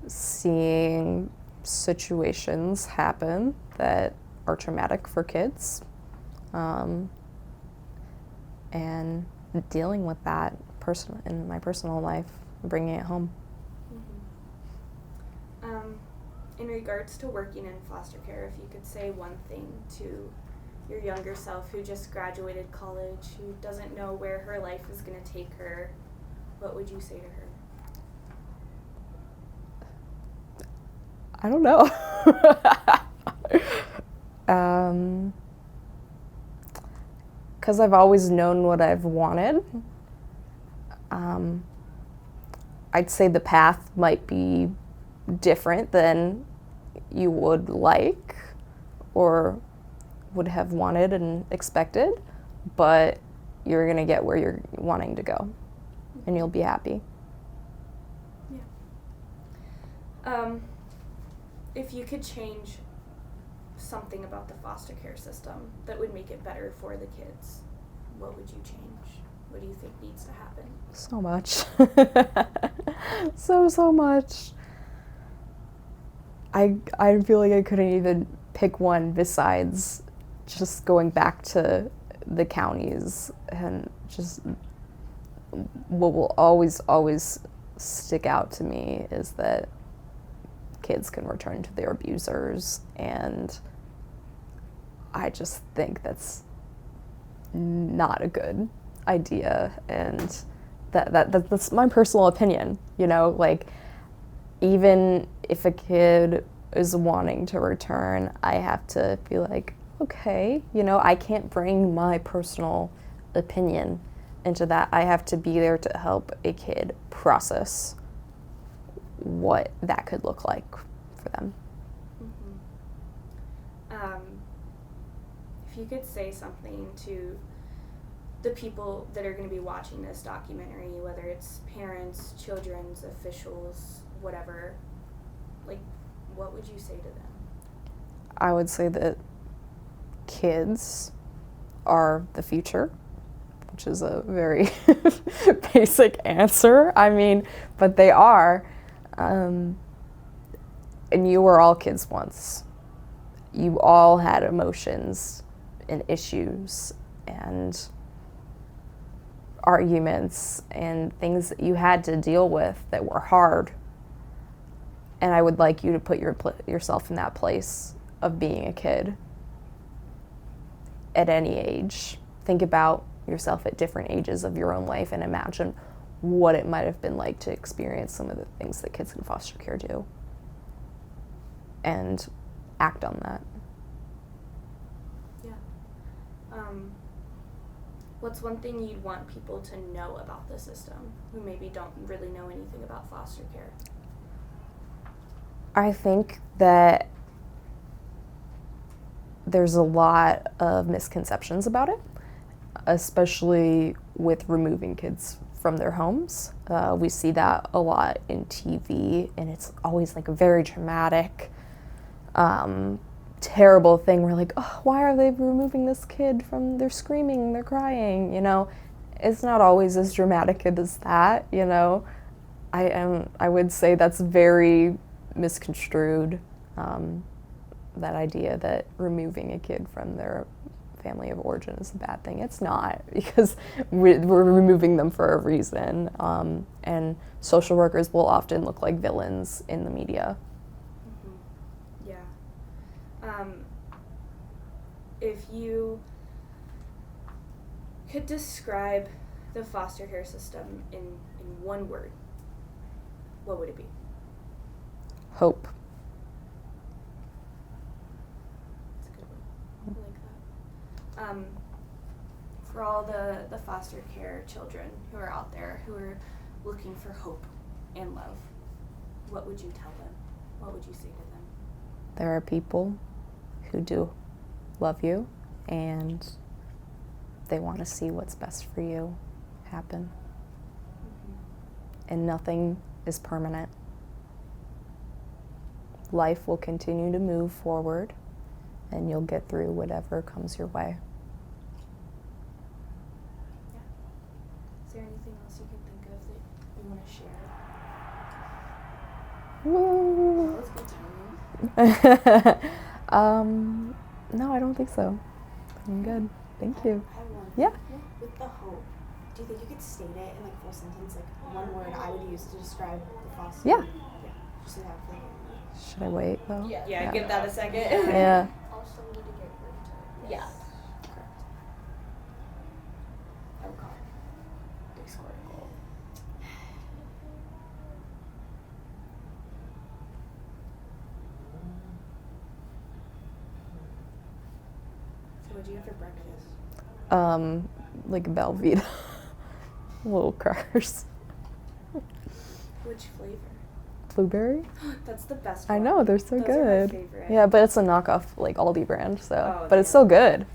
Seeing situations happen that are traumatic for kids, and dealing with that in my personal life, bringing it home. Mm-hmm. In regards to working in foster care, if you could say one thing to your younger self who just graduated college, who doesn't know where her life is going to take her, what would you say to her? I don't know. Because I've always known what I've wanted. I'd say the path might be different than you would like or would have wanted and expected, but you're going to get where you're wanting to go, and you'll be happy. Yeah. If you could change something about the foster care system that would make it better for the kids, what would you change? What do you think needs to happen? So much. so much. I feel like I couldn't even pick one besides just going back to the counties, and just what will always stick out to me is that kids can return to their abusers, and I just think that's not a good idea, and that's my personal opinion, you know, like, even if a kid is wanting to return, I have to be like, okay, you know, I can't bring my personal opinion into that. I have to be there to help a kid process what that could look like for them. If you could say something to the people that are going to be watching this documentary, whether it's parents, children's officials, whatever, like, what would you say to them? I would say that kids are the future, which is a very basic answer. I mean, but they are. And you were all kids once. You all had emotions and issues and arguments and things that you had to deal with that were hard. And I would like you to put yourself in that place of being a kid at any age. Think about yourself at different ages of your own life and imagine what it might have been like to experience some of the things that kids in foster care do. And act on that. Yeah. What's one thing you'd want people to know about the system who maybe don't really know anything about foster care? I think that there's a lot of misconceptions about it, especially with removing kids from their homes. We see that a lot in TV, and it's always like a very dramatic, terrible thing. We're like, oh, why are they removing this kid from, they're screaming, they're crying, you know? It's not always as dramatic as that, you know? I would say that's very misconstrued, that idea that removing a kid from their family of origin is a bad thing. It's not, because we're removing them for a reason, and social workers will often look like villains in the media. Yeah. If you could describe the foster care system in one word, what would it be? Hope. That's a good one. I like that. For all the foster care children who are out there who are looking for hope and love, what would you tell them? What would you say to them? There are people who do love you, and they want to see what's best for you happen. And nothing is permanent. Life will continue to move forward, and you'll get through whatever comes your way. Yeah. Is there anything else you can think of that you want to share? Woo. That was good timing. No, I don't think so. I'm good. Thank you. I have one. Yeah. With the hope, do you think you could state it in like full sentence, like one word I would use to describe the foster? Yeah. Just so that Should I wait though? Yeah, give that a second. Yeah. Also need to get rid of Yeah. correct. Oh god. Big score goal. So what'd you have for breakfast? Like Velveeta. Little crackers. Which flavor? Blueberry? That's the best I one. know, they're so Those are my good. favorite. Yeah, but it's a knockoff, like Aldi brand, so. Oh, but it's yeah. still good.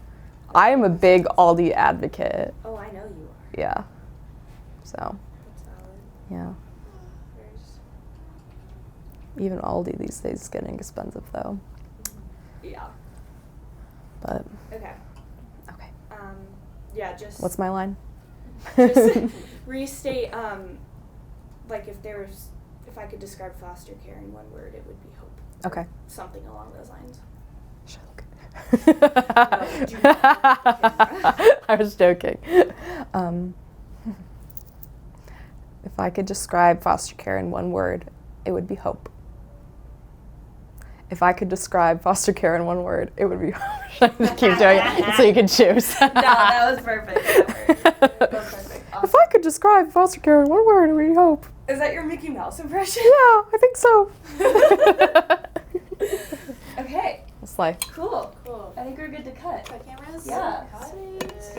I am a big Aldi advocate. Oh, I know you are. Yeah. So, That's valid. yeah. There's... Even Aldi these days is getting expensive though. Yeah. But, Okay. okay. Yeah, just... What's my line? Just restate, like if I could describe foster care in one word, it would be hope. Okay. Something along those lines. Should I No, do not. I was joking. If I could describe foster care in one word, it would be hope. If I could describe foster care in one word, it would be hope. Should I just keep doing it so you can choose? No, that was perfect. That worked. That was perfect. If I could describe foster care in one word, it would be hope. Is that your Mickey Mouse impression? Yeah, I think so. Okay, Slay. cool. I think we're good to cut. Cut cameras? Yeah. Cut.